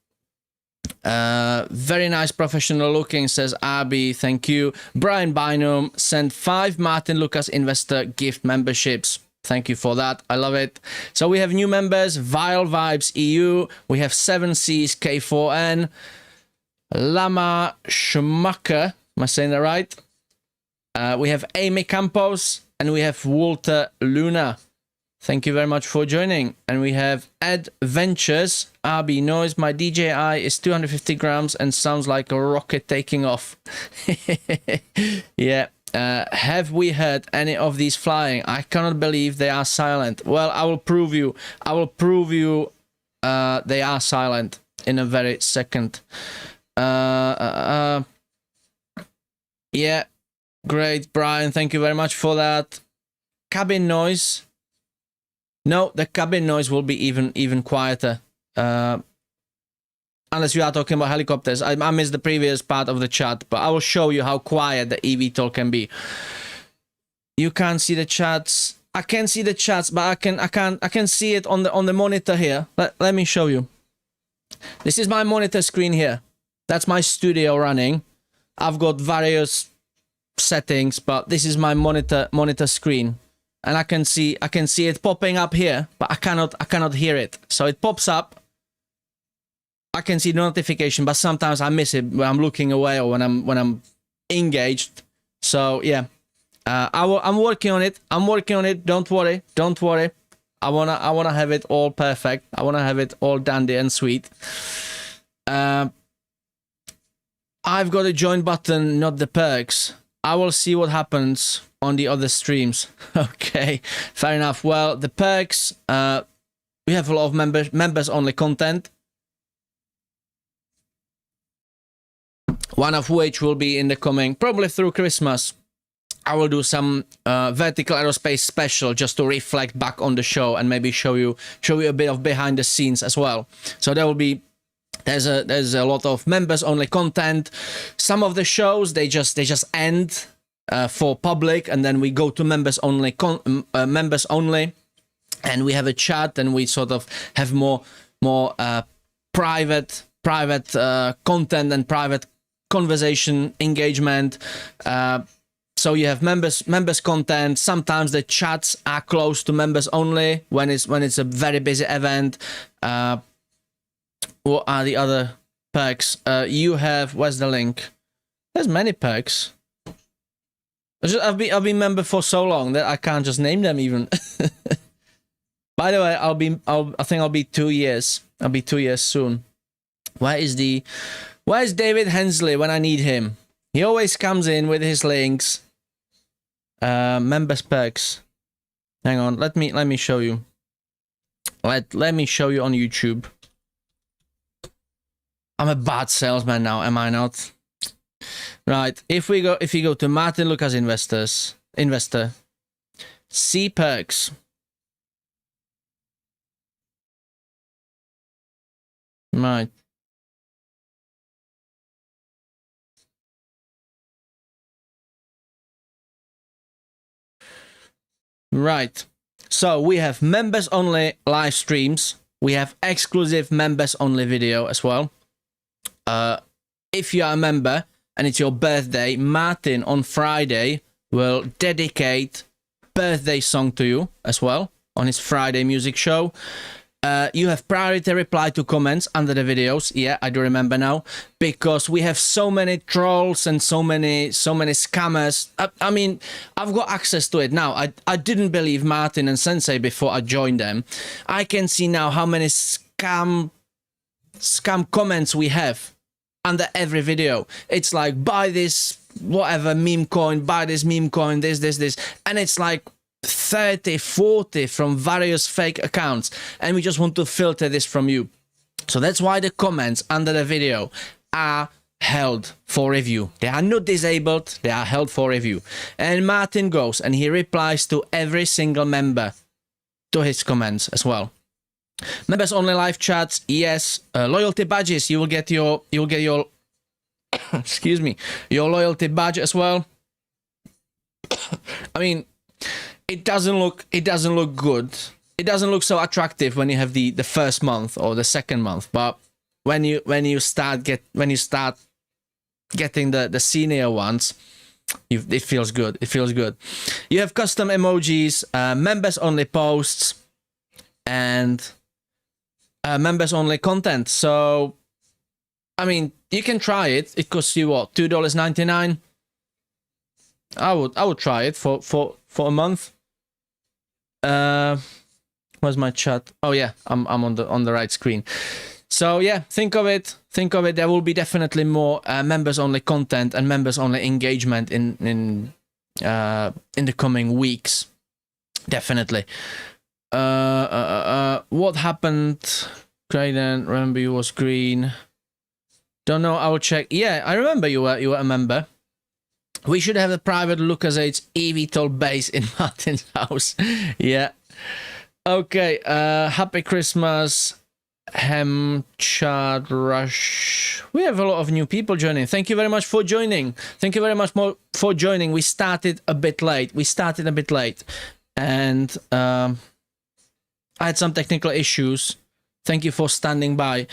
Very nice, professional looking, says Abby. Thank you. Brian Bynum sent 5 Martin Lucas Investor gift memberships. Thank you for that. I love it. So we have new members, Viral Vibes EU. We have 7C's K4N. Lama Schmucker. Am I saying that right? We have Amy Campos. And we have Walter Luna. Thank you very much for joining. And we have Ed Ventures. RB Noise. My DJI is 250 grams and sounds like a rocket taking off. Yeah. Have we heard any of these flying? I cannot believe they are silent. Well, I will prove you. They are silent in a very second. Yeah. Great, Brian. Thank you very much for that. Cabin noise. No, the cabin noise will be even quieter. Unless you are talking about helicopters. I missed the previous part of the chat, but I will show you how quiet the eVTOL can be. You can't see the chats. I can see the chats, but I can see it on the monitor here. Let me show you. This is my monitor screen here. That's my studio running. I've got various settings, but this is my monitor screen. And I can see it popping up here, but I cannot hear it. So it pops up. I can see the notification, but sometimes I miss it when I'm looking away or when I'm engaged. So yeah, I'm working on it. Don't worry. I wanna have it all perfect. I wanna have it all dandy and sweet. I've got a join button, not the perks. I will see what happens on the other streams. Okay, fair enough. Well, the perks, we have a lot of members only content. One of which will be in the coming, probably through Christmas. I will do some Vertical Aerospace special just to reflect back on the show and maybe show you a bit of behind the scenes as well. So there will be there's a lot of members only content. Some of the shows they just end for public, and then we go to members only and we have a chat and we sort of have more private content and private conversation engagement. So you have members content. Sometimes the chats are close to members only when it's a very busy event. What are the other perks? You have, where's the link? There's many perks. I've been member for so long that I can't just name them even. By the way, I think I'll be 2 years. I'll be 2 years soon. Where's David Hensley when I need him? He always comes in with his links. Members perks. Hang on, let me show you. Let me show you on YouTube. I'm a bad salesman now, am I not? Right, if you go to Martyn Lucas Investor, see perks. Right. Right. So we have members only live streams. We have exclusive members only video as well. If you are a member and it's your birthday, Martyn on Friday will dedicate birthday song to you as well on his Friday music show. You have priority reply to comments under the videos. Yeah, I do remember now, because we have so many trolls and so many scammers. I mean, I've got access to it now. I didn't believe Martyn and Sensei before I joined them. I can see now how many scam comments we have under every video. It's like, buy this whatever meme coin, buy this meme coin, this, and it's like 30, 40 from various fake accounts, and we just want to filter this from you. So that's why the comments under the video are held for review. They are not disabled, they are held for review. And Martyn goes and he replies to every single member to his comments as well. Members only live chats, yes. Loyalty badges, you'll get your excuse me, your loyalty badge as well. I mean, it doesn't look good. It doesn't look so attractive when you have the first month or the second month, but when you start getting the senior ones, it feels good. It feels good. You have custom emojis, members only posts, and members only content. So I mean, you can try it. It costs you what, $2.99? I would try it for a month. Where's my chat? Oh yeah, I'm on the right screen. So yeah, think of it. There will be definitely more members only content and members only engagement in the coming weeks. Definitely. What happened? Crayden, remember you was green. Don't know. I will check. Yeah, I remember you were a member. We should have a private Lucas eVTOL base in Martyn's house. Yeah. Okay. Happy Christmas. Chad Rush. We have a lot of new people joining. Thank you very much for joining. Thank you very much for joining. We started a bit late. And I had some technical issues. Thank you for standing by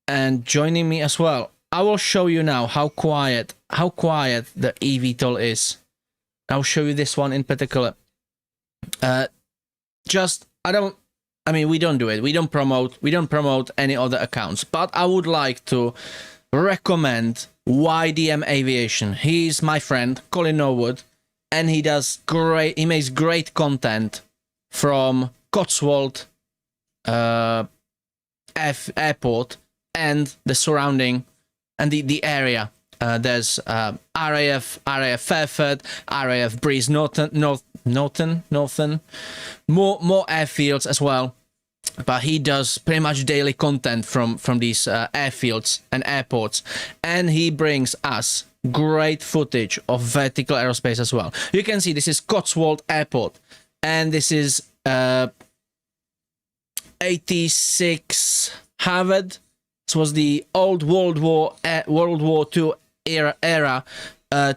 and joining me as well. I will show you now how quiet the eVTOL is. I'll show you this one in particular. We don't do it. We don't promote any other accounts. But I would like to recommend YDM Aviation. He's my friend, Colin Norwood, and he makes great content from Cotswold Airport and the surrounding and the area. There's RAF Fairford, RAF Breeze Norton, more airfields as well. But he does pretty much daily content from these airfields and airports, and he brings us great footage of Vertical Aerospace as well. You can see this is Cotswold Airport, and this is 86 Harvard. This was the old World War II era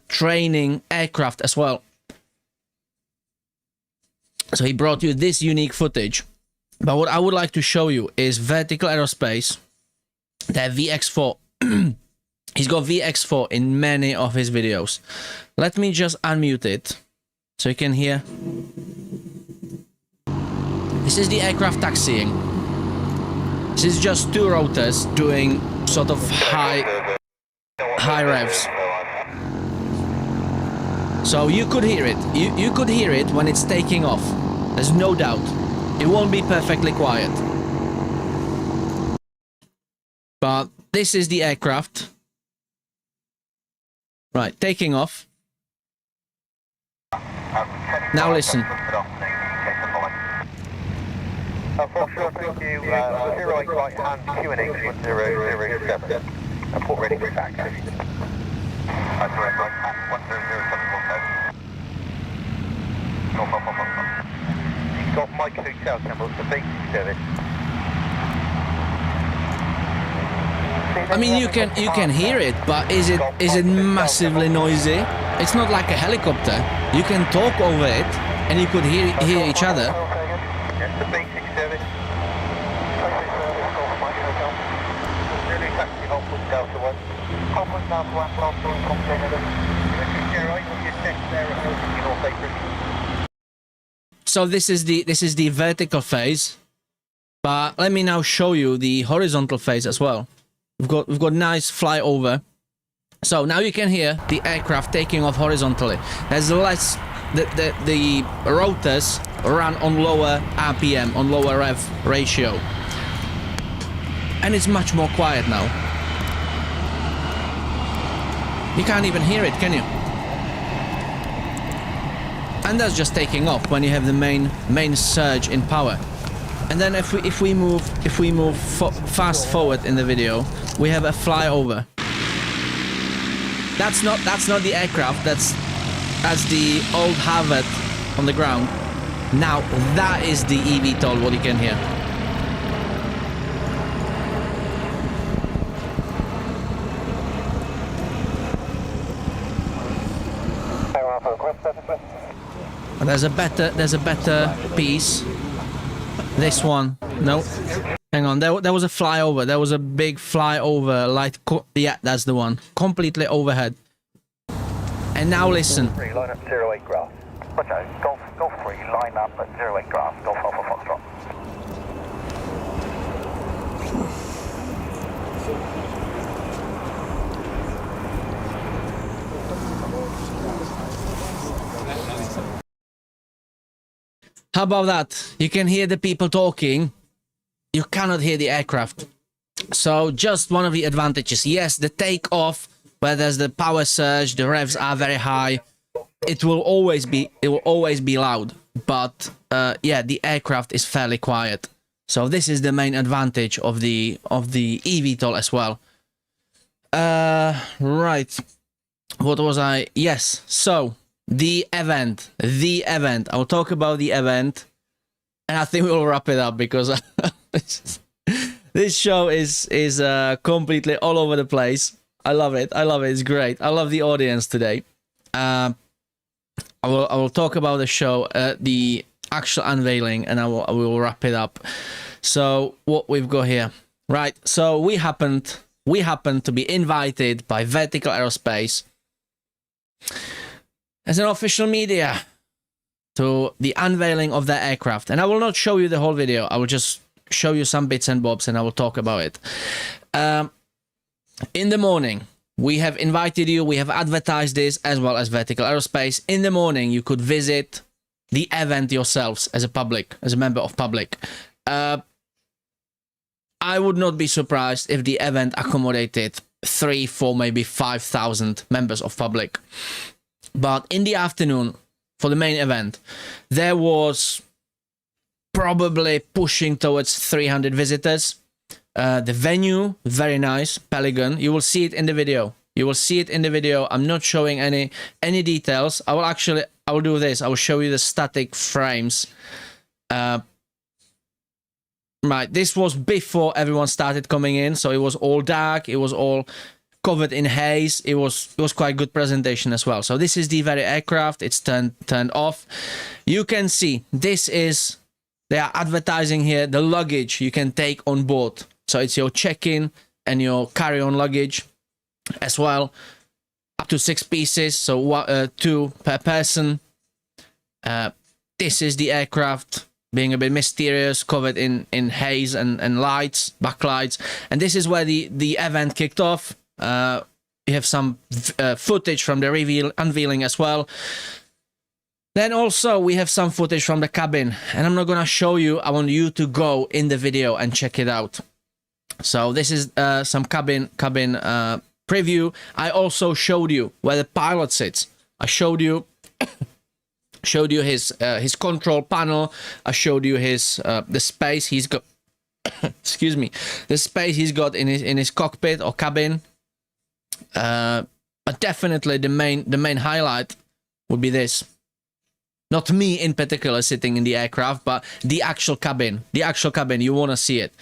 training aircraft as well. So he brought you this unique footage. But what I would like to show you is Vertical Aerospace, their VX4. He's got VX4 in many of his videos. Let me just unmute it so you can hear. This is the aircraft taxiing. This is just two rotors doing sort of high revs. So you could hear it. You could hear it when it's taking off. There's no doubt. It won't be perfectly quiet. But this is the aircraft. Right, taking off. Now listen. Foxtrot, thank you. 08 right hand, QNH 1007. Port ready for taxi. 08 right hand, 1007. You've got Mike Hotel, Campbell, the basic service. I mean, you can hear it, but is it massively noisy? It's not like a helicopter. You can talk over it, and you could hear each other. Yes, the basic service. Basic service, Golf Mike Hotel. Really taxi, Holford Delta 1. Holford Delta 1, last one, container. Right, your text there at Helsinki, North April. So this is the vertical phase, but let me now show you the horizontal phase as well. We've got nice flyover. So now you can hear the aircraft taking off horizontally. There's less the rotors run on lower RPM, on lower rev ratio, and it's much more quiet now. You can't even hear it, can you? And that's just taking off when you have the main surge in power. And then if we move fast forward in the video, we have a flyover. That's not the aircraft. That's the old HOVR on the ground. Now that is the eVTOL. What you can hear. There's a better piece. This one, no. Hang on, there was a flyover. There was a big flyover, yeah, that's the one. Completely overhead. And now listen. 3, line up 08 grass. Roger, Golf 3, line up at 08 grass. Golf Alpha Foxtrot. How about that? You can hear the people talking. You cannot hear the aircraft. So just one of the advantages. Yes, the takeoff, where there's the power surge, the revs are very high. It will always be loud. But yeah, the aircraft is fairly quiet. So this is the main advantage of the eVTOL as well. Right. What was I? Yes. So the event. I'll talk about the event, and I think we'll wrap it up because this show is completely all over the place. I love it. It's great. I love the audience today. I will talk about the show, the actual unveiling, and I will wrap it up. So what we've got here, right? So we happened to be invited by Vertical Aerospace as an official media to the unveiling of their aircraft. And I will not show you the whole video. I will just show you some bits and bobs and I will talk about it. In the morning, we have invited you. We have advertised this as well as Vertical Aerospace. In the morning, you could visit the event yourselves as a member of public. I would not be surprised if the event accommodated 3, 4, maybe 5,000 members of public. But in the afternoon, for the main event, there was probably pushing towards 300 visitors. The venue, very nice, Pelican. You will see it in the video. I'm not showing any details. I will do this. I will show you the static frames. Right, this was before everyone started coming in, so it was all dark. It was all covered in haze. It was quite good presentation as well. So this is the very aircraft. It's turned off. You can see they are advertising here the luggage you can take on board. So it's your check-in and your carry-on luggage as well, up to 6 pieces, so 2 per person. This is the aircraft, being a bit mysterious, covered in haze and lights, backlights. And this is where the event kicked off. footage from the unveiling as well. Then also we have some footage from the cabin, and I'm not gonna show you. I want you to go in the video and check it out. So this is some cabin preview. I also showed you where the pilot sits. I showed you his control panel. I showed you the space he's got. Excuse me, the space he's got in his cockpit or cabin. But definitely the main highlight would be this. Not me in particular sitting in the aircraft, but the actual cabin. The actual cabin, you want to see it.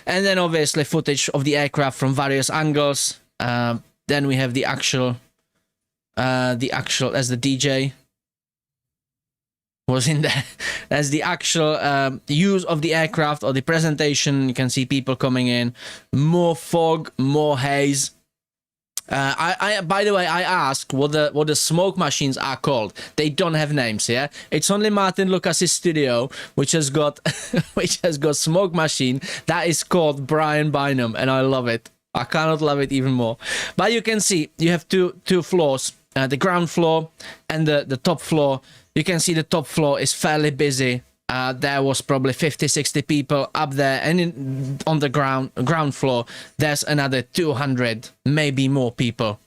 And then obviously footage of the aircraft from various angles. Then we have the actual as the DJ was in there. As the actual use of the aircraft or the presentation. You can see people coming in. More fog, more haze. By the way, I asked what the smoke machines are called. They don't have names, yeah. It's only Martyn Lucas's studio which has got smoke machine that is called Brian Bynum, and I love it. I cannot love it even more. But you can see you have two floors, the ground floor and the top floor. You can see the top floor is fairly busy. There was probably 50-60 people up there, and on the ground floor there's another 200, maybe more people.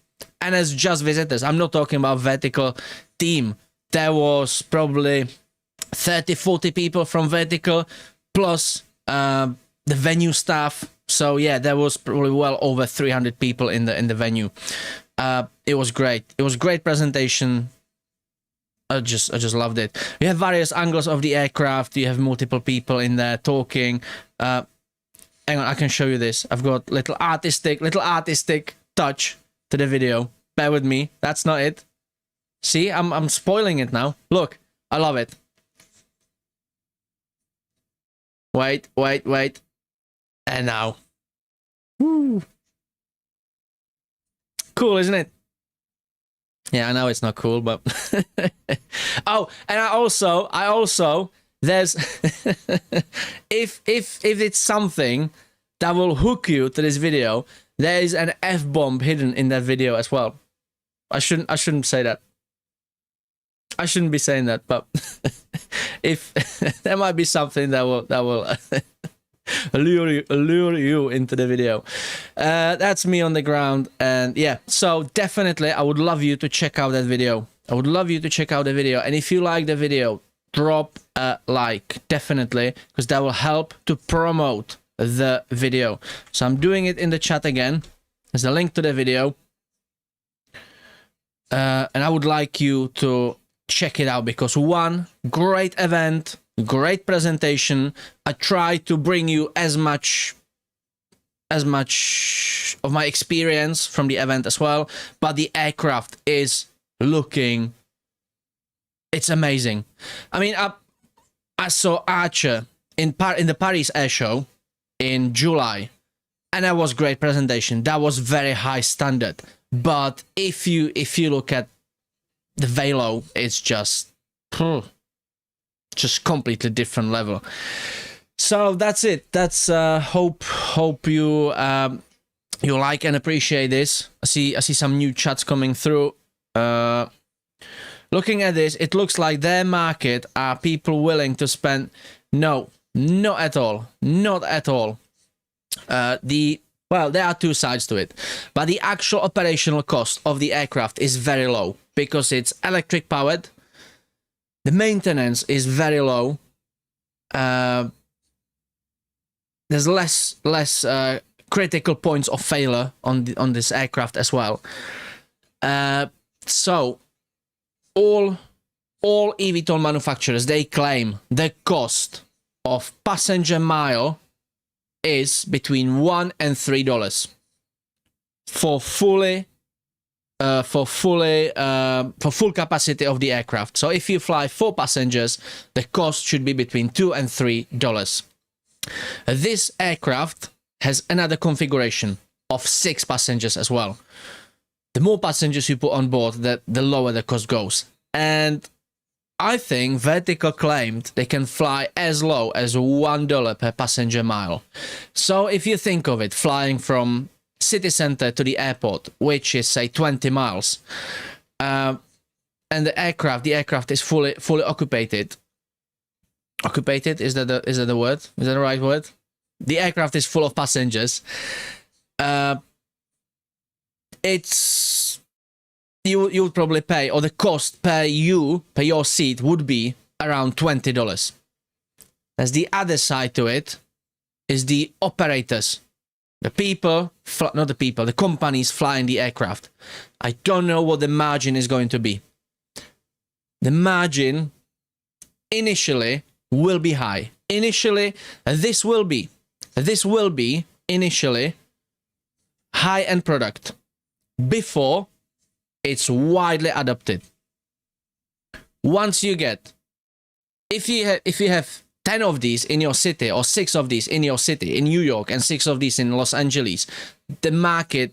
And as just visitors, I'm not talking about Vertical team. There was probably 30-40 people from Vertical plus the venue staff. So yeah, there was probably well over 300 people in the venue. It was great. It was a great presentation. I just loved it. You have various angles of the aircraft. You have multiple people in there talking. Hang on, I can show you this. I've got little artistic touch to the video. Bear with me. That's not it. See, I'm spoiling it now. Look, I love it. Wait. And now. Woo. Cool, isn't it? Yeah, I know it's not cool, but oh, and I also there's if it's something that will hook you to this video, there is an F-bomb hidden in that video as well. I shouldn't say that. I shouldn't be saying that, but if there might be something that will allure you into the video. That's me on the ground, and yeah, so definitely I would love you to check out that video. I would love you to check out the video, and if you like the video, drop a like, definitely, because that will help to promote the video. So I'm doing it in the chat again. There's a link to the video, and I would like you to check it out, because one, great event, great presentation. I try to bring you as much of my experience from the event as well, but the aircraft is looking, it's amazing. I mean, I saw ACHR in the Paris Air Show in July, and that was great presentation. That was very high standard. But if you look at the Valo, it's just completely different level. So that's it. That's hope you you like and appreciate this. I see some new chats coming through. Looking at this, it looks like their market are people willing to spend. No, not at all. Not at all. Well, there are two sides to it, but the actual operational cost of the aircraft is very low because it's electric powered. The maintenance is very low. There's less critical points of failure on this aircraft as well. So all eVTOL manufacturers, they claim the cost of passenger mile is between $1 and $3 for full capacity of the aircraft. So if you fly 4 passengers, the cost should be between $2 and $3. This aircraft has another configuration of 6 passengers as well. The more passengers you put on board, the lower the cost goes. And I think Vertical claimed they can fly as low as $1 per passenger mile. So if you think of it, flying from city center to the airport, which is say 20 miles, and the aircraft is fully occupied. Occupied, is that the word? Is that the right word? The aircraft is full of passengers. It's you would probably pay, or the cost per your seat would be around $20. As the other side to it is the operators, the people, not the people, the companies flying the aircraft. I don't know what the margin is going to be. The margin initially will be high. Initially, this will be initially high-end product before it's widely adopted. Once you get, if you have 10 of these in your city, or 6 of these in your city, in New York, and 6 of these in Los Angeles, the market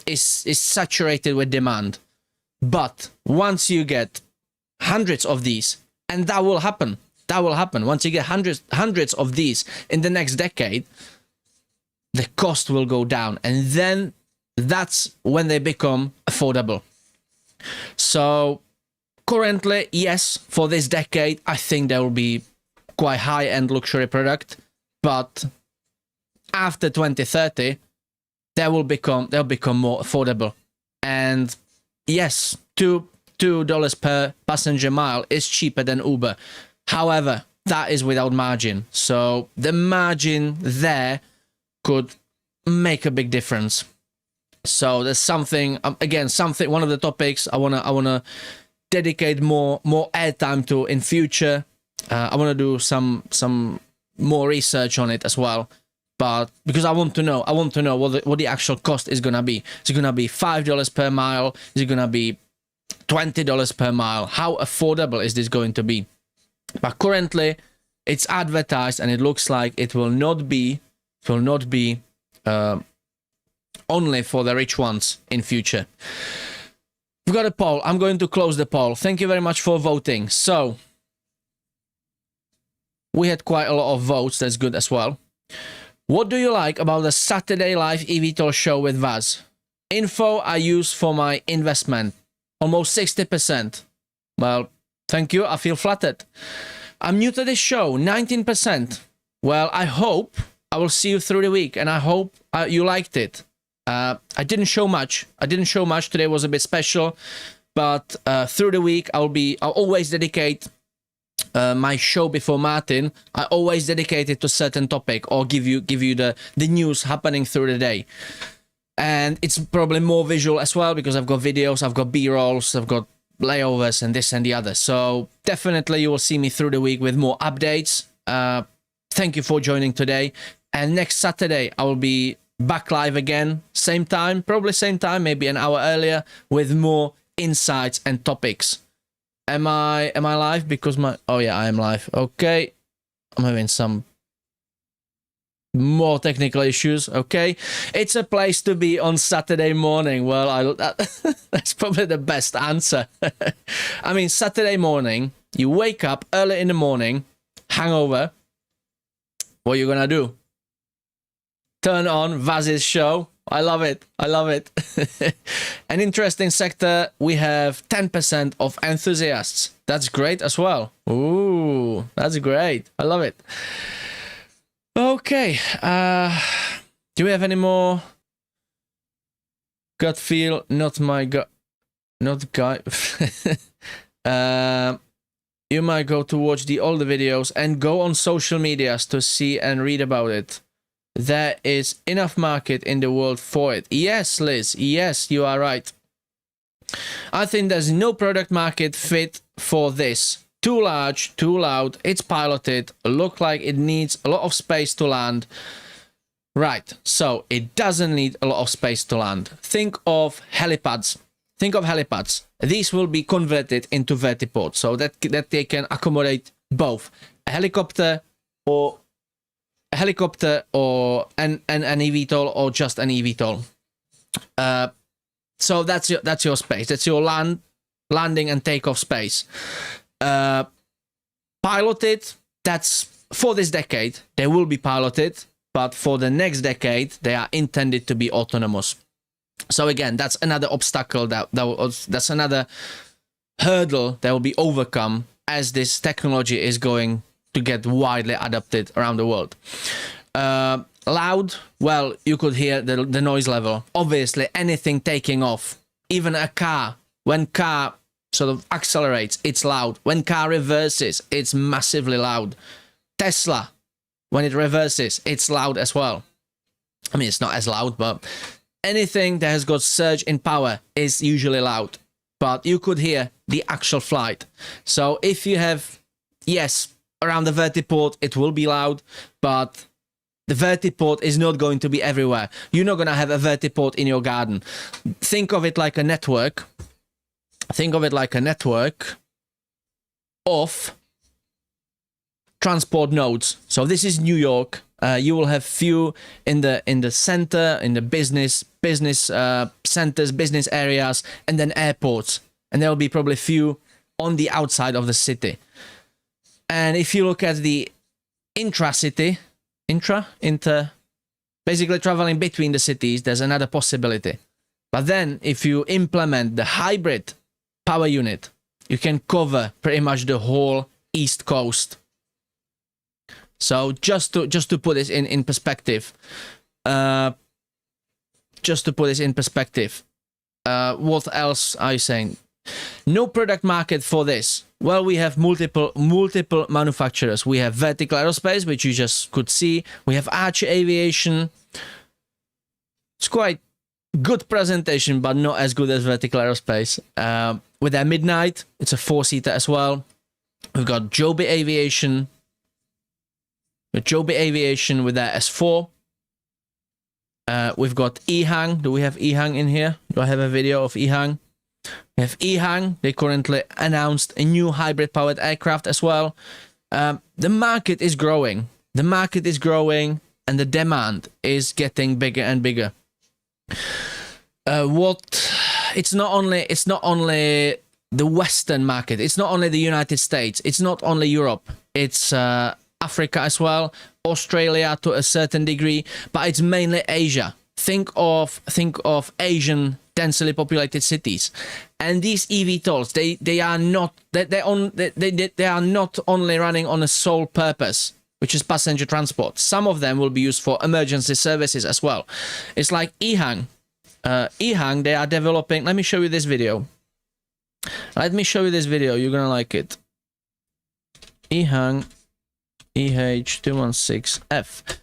is saturated with demand. But once you get hundreds of these, and that will happen, once you get hundreds of these in the next decade, the cost will go down, and then that's when they become affordable. So currently, yes, for this decade, I think there will be quite high-end luxury product, but after 2030, they'll become more affordable. And yes, $2 per passenger mile is cheaper than Uber. However, that is without margin. So the margin there could make a big difference. So there's something, again, one of the topics I wanna dedicate more airtime to in future. I want to do some more research on it as well, but because I want to know what the actual cost is gonna be. Is it gonna be $5 per mile? Is it gonna be $20 per mile? How affordable is this going to be? But currently, it's advertised, and it looks like it will not be only for the rich ones in future. We've got a poll. I'm going to close the poll. Thank you very much for voting. So we had quite a lot of votes. That's good as well. What do you like about the Saturday live eVTOL show with Vaz? Info I use for my investment. Almost 60%. Well, thank you. I feel flattered. I'm new to this show. 19%. Well, I hope I will see you through the week, and I hope you liked it. I didn't show much. Today was a bit special, but through the week I'll always dedicate my show before Martyn. I always dedicate it to a certain topic, or give you the news happening through the day. And it's probably more visual as well, because I've got videos, I've got B-rolls, I've got layovers, and this and the other. So definitely you will see me through the week with more updates. Thank you for joining today. And next Saturday I will be back live again, same time, maybe an hour earlier, with more insights and topics. Am I live? Because oh yeah, I am live. Okay, I'm having some more technical issues. Okay, it's a place to be on Saturday morning. Well, that's probably the best answer. I mean, Saturday morning, you wake up early in the morning, hangover. What are you gonna do? Turn on Vaz's show. I love it. An interesting sector. We have 10% of enthusiasts. That's great as well. Ooh, that's great. I love it. Okay. Do we have any more? Gut feel, not my gut. Not guy. You might go to watch the older videos and go on social medias to see and read about it. There is enough market in the world for it. Yes, Liz. Yes, you are right. I think there's no product market fit for this. Too large, too loud, it's piloted, look like it needs a lot of space to land. Right, so it doesn't need a lot of space to land. Think of helipads. These will be converted into vertiports, so that they can accommodate both a helicopter or an eVTOL, or just an eVTOL. So that's your space. That's your landing and takeoff space. Piloted, that's for this decade. They will be piloted. but for the next decade, they are intended to be autonomous. So again, that's another obstacle that's another hurdle that will be overcome as this technology is going to get widely adopted around the world. Loud, well, you could hear the noise level. Obviously, anything taking off, even a car, when car sort of accelerates, it's loud. When car reverses, it's massively loud. Tesla, when it reverses, it's loud as well. I mean, it's not as loud, but anything that has got surge in power is usually loud. But you could hear the actual flight. So if you have, yes, around the vertiport, it will be loud, but the vertiport is not going to be everywhere. You're not going to have a vertiport in your garden. Think of it like a network. Think of it like a network of transport nodes. So this is New York. You will have few in the center, in the business centers, business areas, and then airports. And there will be probably few on the outside of the city. And if you look at the intra-city, basically traveling between the cities, there's another possibility. But then if you implement the hybrid power unit, you can cover pretty much the whole East Coast. So just to put this in perspective, what else are you saying? No product market for this. Well, we have multiple manufacturers. We have Vertical Aerospace, which you just could see. We have ACHR Aviation. It's quite good presentation, but not as good as Vertical Aerospace. With their Midnight, it's a 4-seater as well. We've got JOBY Aviation. With JOBY Aviation with their S4. We've got EHang. Do we have EHang in here? Do I have a video of EHang? We have EHang. They currently announced a new hybrid-powered aircraft as well. The market is growing. The market is growing, and the demand is getting bigger and bigger. It's not only the Western market. It's not only the United States. It's not only Europe. It's Africa as well, Australia to a certain degree, but it's mainly Asia. Think of Asian densely populated cities, and these eVTOLs they are not only running on a sole purpose, which is passenger transport. Some of them will be used for emergency services as well. It's like EHang. EHang, they are developing. Let me show you this video. You're gonna like it. EHang. EH216F.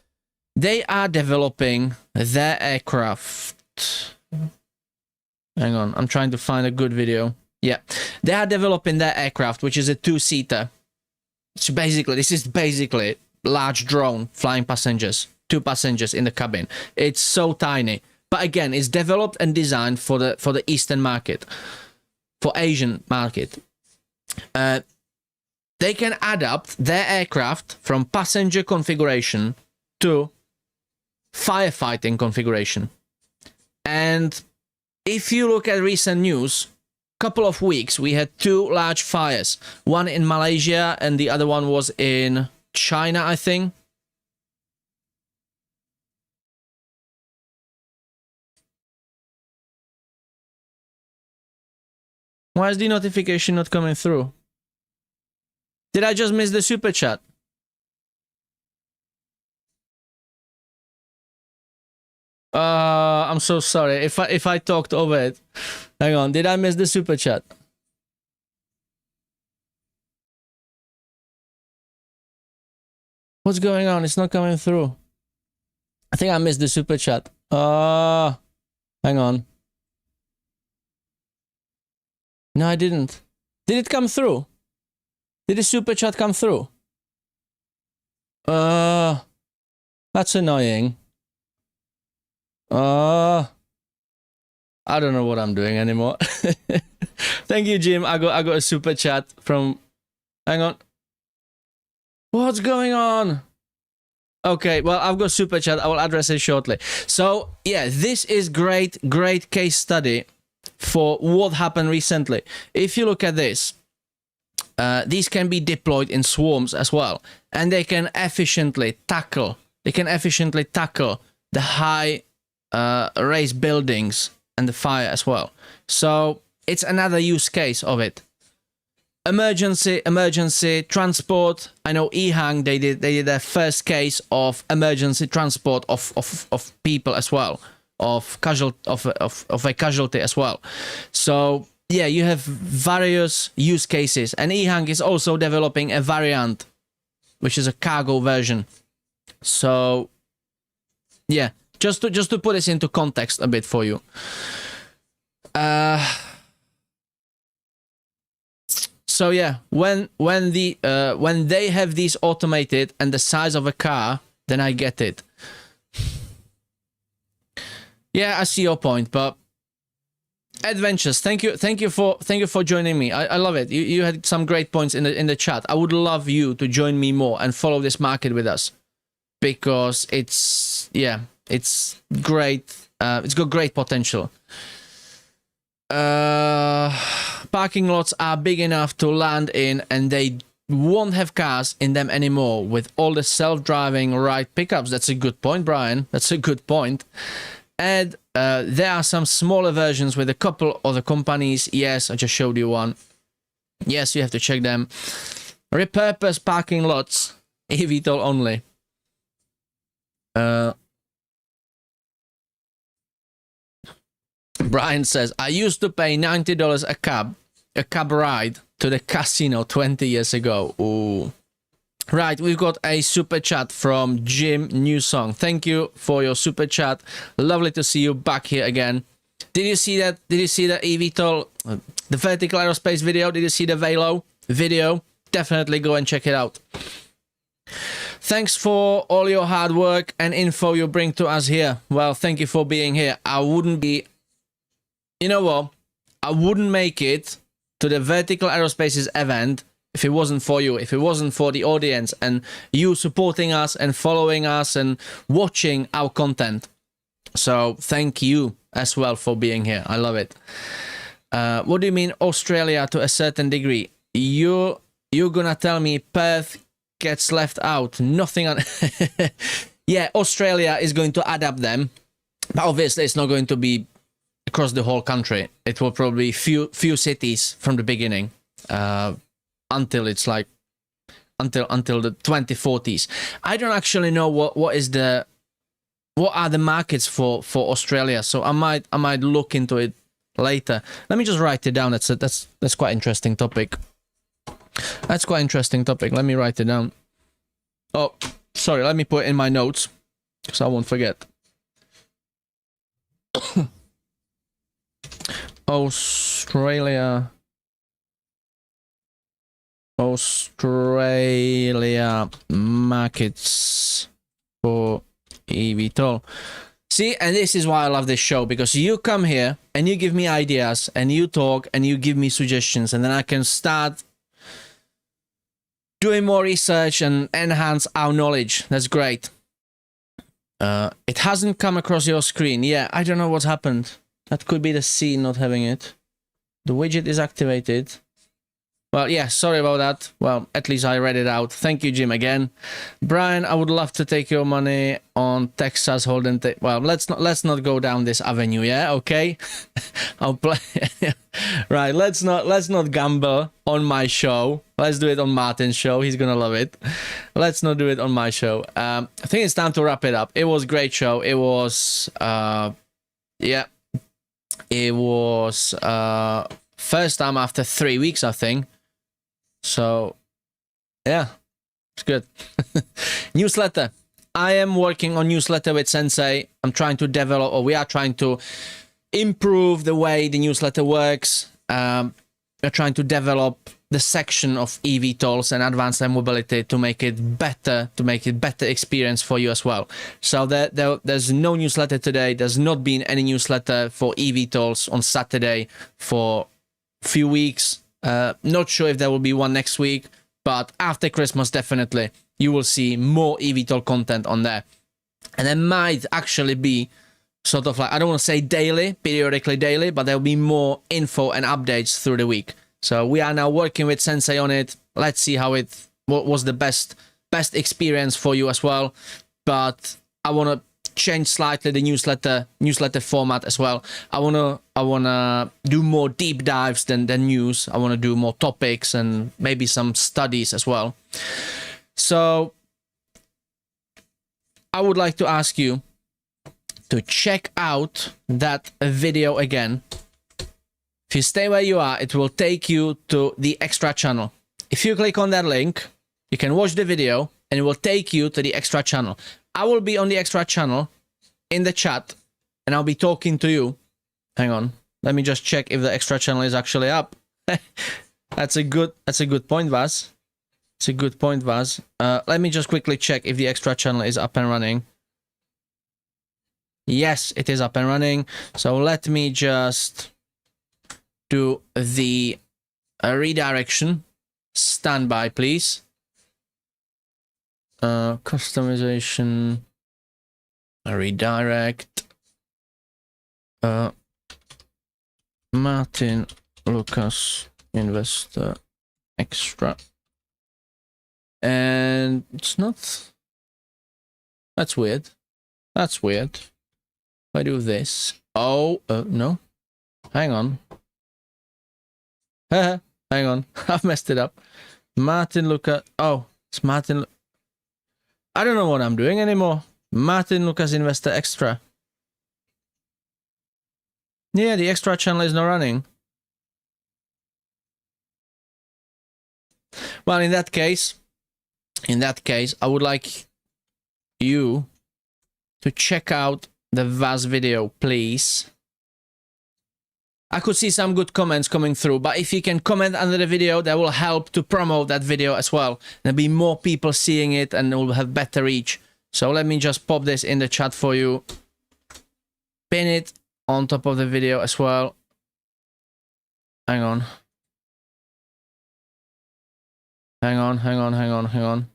They are developing their aircraft. Hang on, I'm trying to find a good video. Yeah, they are developing their aircraft, which is a 2-seater. This is basically large drone flying passengers, 2 passengers in the cabin. It's so tiny, but again, it's developed and designed for the Eastern market, for Asian market. They can adapt their aircraft from passenger configuration to firefighting configuration. And if you look at recent news, couple of weeks, we had 2 large fires. One in Malaysia and the other one was in China, I think. Why is the notification not coming through? Did I just miss the super chat? I'm so sorry if I talked over it. Hang on, did I miss the super chat? What's going on? It's not coming through. I think I missed the super chat. Hang on. No, I didn't. Did it come through? Did the super chat come through? That's annoying. I don't know what I'm doing anymore. Thank you, Jim. I got a super chat from... Hang on. What's going on? Okay, well, I've got super chat. I will address it shortly. So, yeah, this is great case study for what happened recently. If you look at this, these can be deployed in swarms as well, and they can efficiently tackle they can efficiently tackle the high raised buildings and the fire as well. So it's another use case of it. Emergency transport. I know EHang, they did their first case of emergency transport of people as well, of a casualty as well. So yeah, you have various use cases, and EHang is also developing a variant, which is a cargo version. So yeah, just to put this into context a bit for you. So yeah, when they have these automated and the size of a car, then I get it. Yeah, I see your point, but Adventures, thank you for joining me. I love it. You had some great points in the chat. I would love you to join me more and follow this market with us, because it's great. It's got great potential. Parking lots are big enough to land in, and they won't have cars in them anymore with all the self-driving ride pickups. That's a good point, Brian. That's a good point. And there are some smaller versions with a couple other companies. Yes, I just showed you one. Yes, you have to check them. Repurposed parking lots, eVTOL only. Brian says, I used to pay $90 a cab ride to the casino 20 years ago. Ooh. Right, we've got a super chat from Jim Newsong. Thank you for your super chat. Lovely to see you back here again. Did you see that? Did you see the eVTOL, the Vertical Aerospace video? Did you see the Valo video? Definitely go and check it out. Thanks for all your hard work and info you bring to us here. Well, thank you for being here. I wouldn't be... You know what? I wouldn't make it to the Vertical Aerospace's event if it wasn't for you, if it wasn't for the audience and you supporting us and following us and watching our content. So thank you as well for being here. I love it. What do you mean Australia to a certain degree? You're gonna tell me Perth gets left out? Nothing on... Yeah, Australia is going to adapt them, but obviously it's not going to be across the whole country. It will probably be few cities from the beginning. Until it's like until the 2040s. I don't actually know what are the markets for Australia, so I might look into it later. Let me just write it down. That's quite interesting topic. That's quite interesting topic. Let me write it down. Oh, sorry, let me put it in my notes because I won't forget. Australia markets for eVTOL. See, and this is why I love this show, because you come here and you give me ideas and you talk and you give me suggestions, and then I can start doing more research and enhance our knowledge. That's great. It hasn't come across your screen. Yeah, I don't know what's happened. That could be the scene not having it. The widget is activated. Well, yeah, sorry about that. Well, at least I read it out. Thank you, Jim, again. Brian, I would love to take your money on Texas Hold'em. Well, let's not go down this avenue, yeah? Okay? I'll play. Right, let's not gamble on my show. Let's do it on Martyn's show. He's gonna love it. Let's not do it on my show. I think it's time to wrap it up. It was a great show. It was yeah. It was first time after 3 weeks, I think. So, yeah, it's good. Newsletter. I am working on newsletter with Sensei. I'm trying to develop, or we are trying to improve the way the newsletter works. We're trying to develop the section of eVTOLs and advanced air mobility to make it better, experience for you as well. So there's no newsletter today. There's not been any newsletter for eVTOLs on Saturday for a few weeks. Not sure if there will be one next week, but after Christmas, definitely, you will see more eVTOL content on there. And there might actually be sort of like, I don't want to say daily, periodically daily, but there'll be more info and updates through the week. So we are now working with Sensei on it. Let's see how what was the best experience for you as well. but I want to change slightly the newsletter format as well. I wanna do more deep dives than news. I want to do more topics and maybe some studies as well. So I would like to ask you to check out that video again. If you stay where you are, it will take you to the extra channel. If you click on that link, you can watch the video and it will take you to the extra channel. I will be on the extra channel in the chat and I'll be talking to you. Hang on. Let me just check if the extra channel is actually up. That's a good point, Vaz. It's a good point, Vaz. Let me just quickly check if the extra channel is up and running. Yes, it is up and running. So let me just do the redirection. Stand by, please. Customization, redirect, Martyn Lucas Investor Extra, and it's not. That's weird. That's weird. If I do this, oh no, hang on. Hang on, I've messed it up. Martyn Lucas. Oh, it's Martyn. I don't know what I'm doing anymore. Martyn Lucas Investor Extra. Yeah, the extra channel is not running. Well, in that case, I would like you to check out the Vaz video, please. I could see some good comments coming through, but if you can comment under the video, that will help to promote that video as well. There'll be more people seeing it and it will have better reach. So let me just pop this in the chat for you. Pin it on top of the video as well. Hang on. Hang on.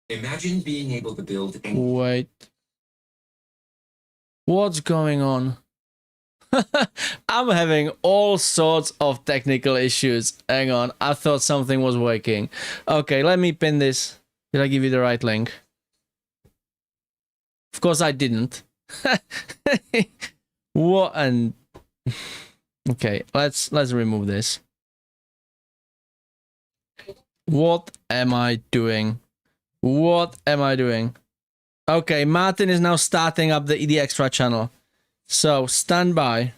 Imagine being able to build any... Wait. What's going on? I'm having all sorts of technical issues. Hang on, I thought something was working. Okay, let me pin this. Did I give you the right link? Of course I didn't. What an... Okay, let's remove this. What am I doing? What am I doing? Okay, Martyn is now starting up the extra channel. So, stand by.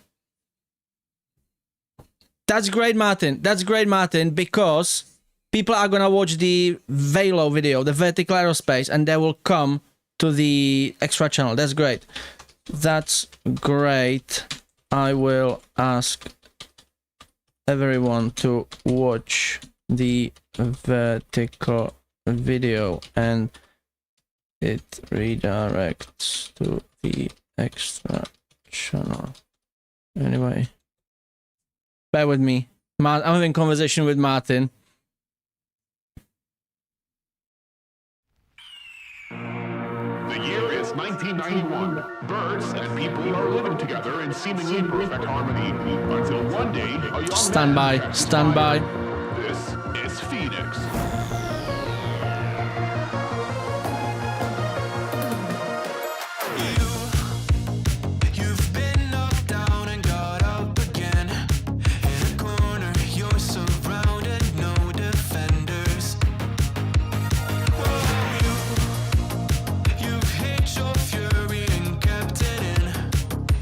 That's great, Martyn. That's great, Martyn, because people are gonna watch the Valo video, the Vertical Aerospace, and they will come to the extra channel. That's great. That's great. I will ask everyone to watch the Vertical video and it redirects to the extra channel. Anyway, bear with me. I'm having a conversation with Martyn. The year is 1991. Birds and people are living together in seemingly perfect harmony until one day a young Stand man by. catches Stand by. fire. This is Phoenix. You've been knocked down and got up again. In a corner, you're surrounded, no defenders. You've hid your fury and kept it in.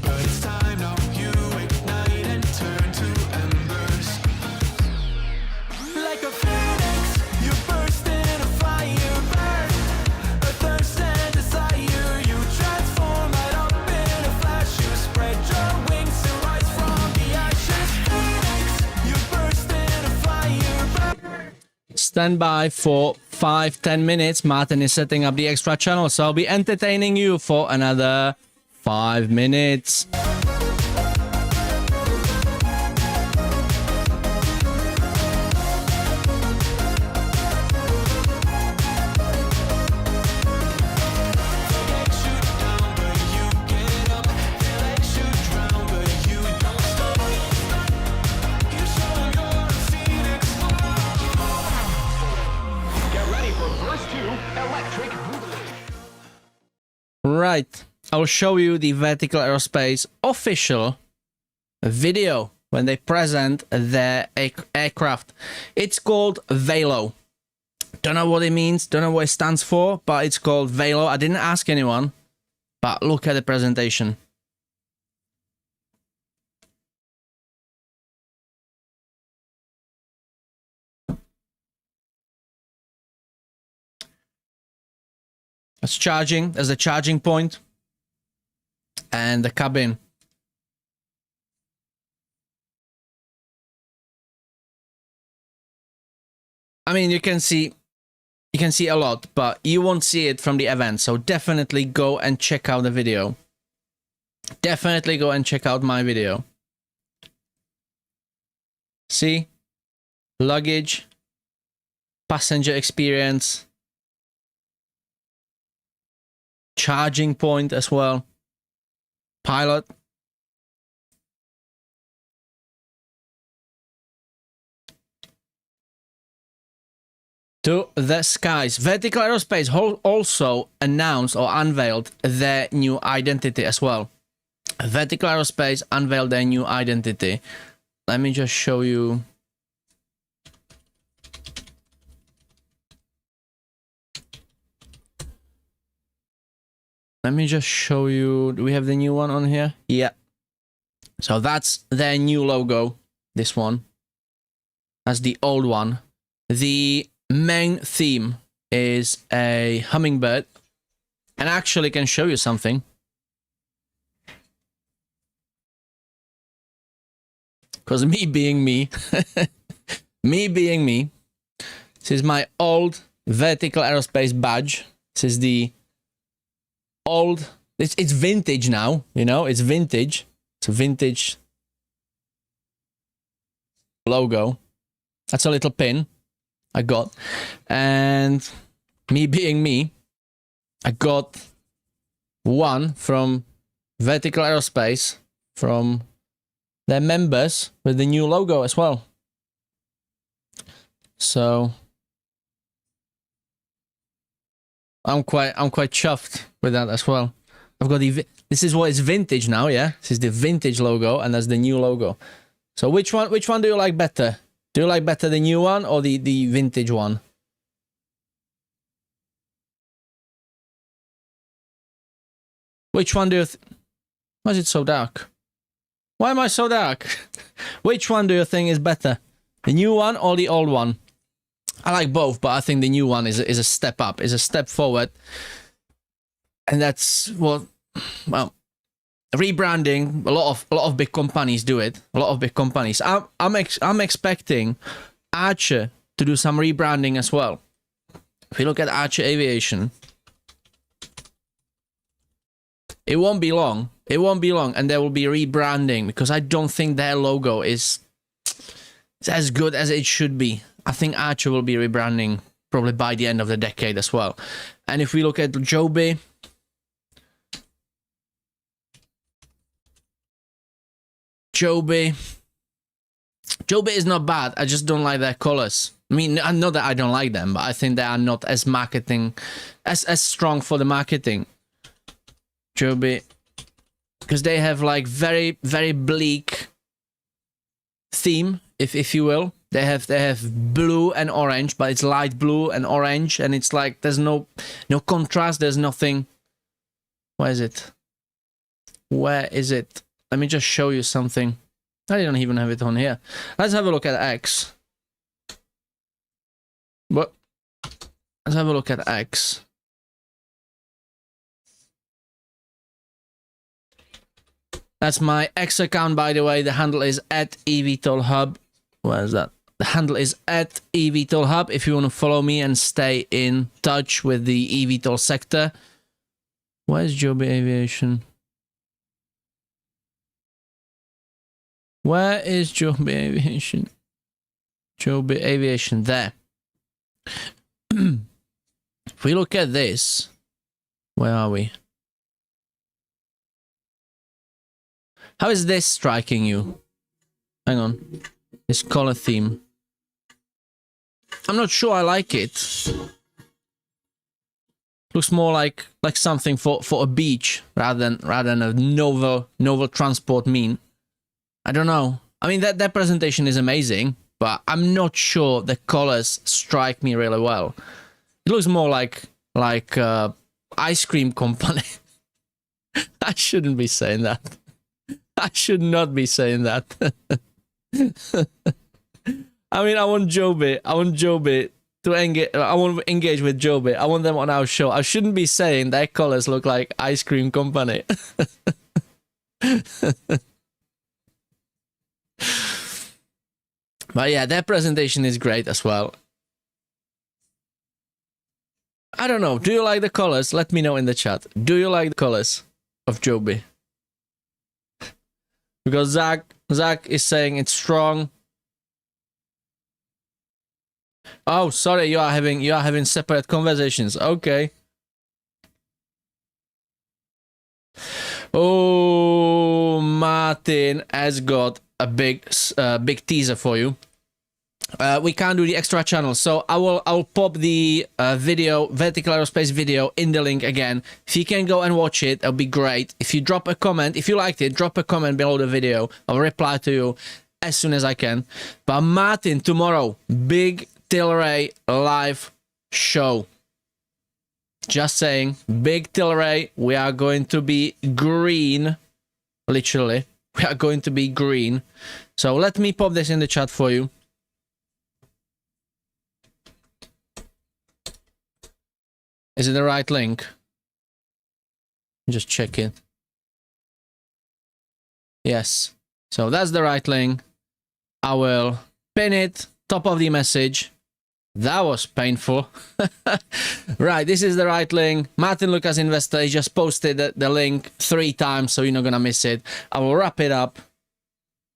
But it's time now, you ignite and turn to embers. Like a phoenix, you burst in a fire burn. A thirst and desire, you transform right up in a flash. You spread your wings and rise from the ashes. Phoenix, you burst in a fire burn. Stand by for 5-10 minutes. Martyn is setting up the extra channel, so I'll be entertaining you for another 5 minutes. right, I'll show you the Vertical Aerospace official video when they present their aircraft. It's called Valo. Don't know what it means, don't know what it stands for, but it's called Valo. I didn't ask anyone, but look at the presentation. It's charging, there's a charging point, and the cabin. I mean, you can see a lot, but you won't see it from the event. So definitely go and check out the video. Definitely go and check out my video. See? Luggage, passenger experience, charging point as well, pilot. To the skies. Vertical Aerospace also announced or unveiled their new identity as well. Vertical Aerospace unveiled their new identity. Let me just show you. Let me just show you. Do we have the new one on here? Yeah. So that's their new logo. This one. That's the old one. The main theme is a hummingbird, and I actually can show you something. Because me being me, me being me, this is my old Vertical Aerospace badge. This is the old, it's vintage now, you know, it's vintage. It's a vintage logo. That's a little pin I got, and me being me, I got one from Vertical Aerospace, from their members, with the new logo as well. So I'm quite chuffed with that as well. I've got this is what is vintage now, yeah. This is the vintage logo, and that's the new logo. So which one do you like better? Do you like better the new one or the vintage one? Which one do you why is it so dark? Why am I so dark? Which one do you think is better? The new one or the old one? I like both, but I think the new one is a step up, is a step forward. And that's what, well, rebranding, a lot of big companies do it. A lot of big companies. I'm expecting ACHR to do some rebranding as well. If you look at ACHR Aviation, it won't be long. It won't be long, and there will be rebranding, because I don't think their logo is as good as it should be. I think ACHR will be rebranding probably by the end of the decade as well. And if we look at JOBY, JOBY is not bad. I just don't like their colors. I mean, I know that I don't like them, but I think they are not as marketing, as strong for the marketing. JOBY, because they have like very bleak theme, if you will. They have blue and orange, but it's light blue and orange, and it's like there's no contrast. There's nothing. Where is it? Where is it? Let me just show you something. I don't even have it on here. Let's have a look at X. What? Let's have a look at X. That's my X account, by the way. The handle is at eVTOL Hub. Where is that? The handle is at eVTOL Hub if you want to follow me and stay in touch with the eVTOL sector. Where's JOBY Aviation? Where is JOBY Aviation? JOBY Aviation, there. If we look at this, where are we? How is this striking you? Hang on. This color theme. I'm not sure I like it. Looks more like something for a beach rather than a novel transport mean. I don't know. I mean, that presentation is amazing, but I'm not sure the colors strike me really well. It looks more like ice cream company. I shouldn't be saying that. I should not be saying that. I mean, I want JOBY to engage. I want to engage with JOBY. I want them on our show. I shouldn't be saying their colors look like ice cream company. But yeah, their presentation is great as well. I don't know. Do you like the colors? Let me know in the chat. Do you like the colors of JOBY? Because Zach is saying it's strong. Oh, sorry, you are having separate conversations. Okay. Oh, Martyn has got a big teaser for you. We can't do the extra channel, so I'll pop the video, Vertical Aerospace video, in the link again. If you can go and watch it, it'll be great. If you drop a comment, if you liked it, drop a comment below the video. I'll reply to you as soon as I can. But Martyn, tomorrow, big Tilray live show. Just saying, big Tilray, we are going to be green, literally. We are going to be green. So let me pop this in the chat for you. Is it the right link? Just check it. Yes. So that's the right link. I will pin it, top of the message. That was painful. Right, this is the right link. Martyn Lucas Investor, he just posted the link 3 times, so you're not gonna miss it. I will wrap it up.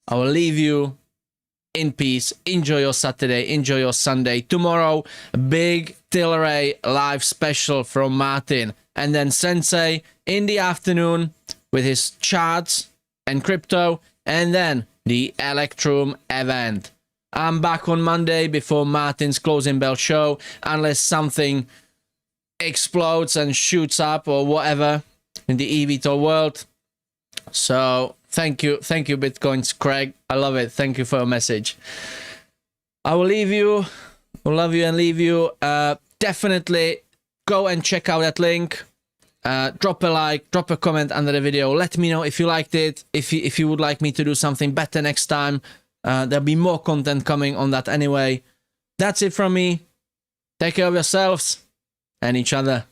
I will leave you in peace. Enjoy your Saturday, enjoy your Sunday. Tomorrow, big Tilray live special from Martyn. And then Sensei in the afternoon with his charts and crypto. And then the Electrum event. I'm back on Monday before Martyn's closing bell show, unless something explodes and shoots up or whatever in the eVTOL world. So thank you Bitcoins, Craig. I love it. Thank you for your message. I will leave you. I love you and leave you. Definitely go and check out that link. Drop a like, drop a comment under the video. Let me know if you liked it. If you would like me to do something better next time. There'll be more content coming on that anyway. That's it from me. Take care of yourselves and each other.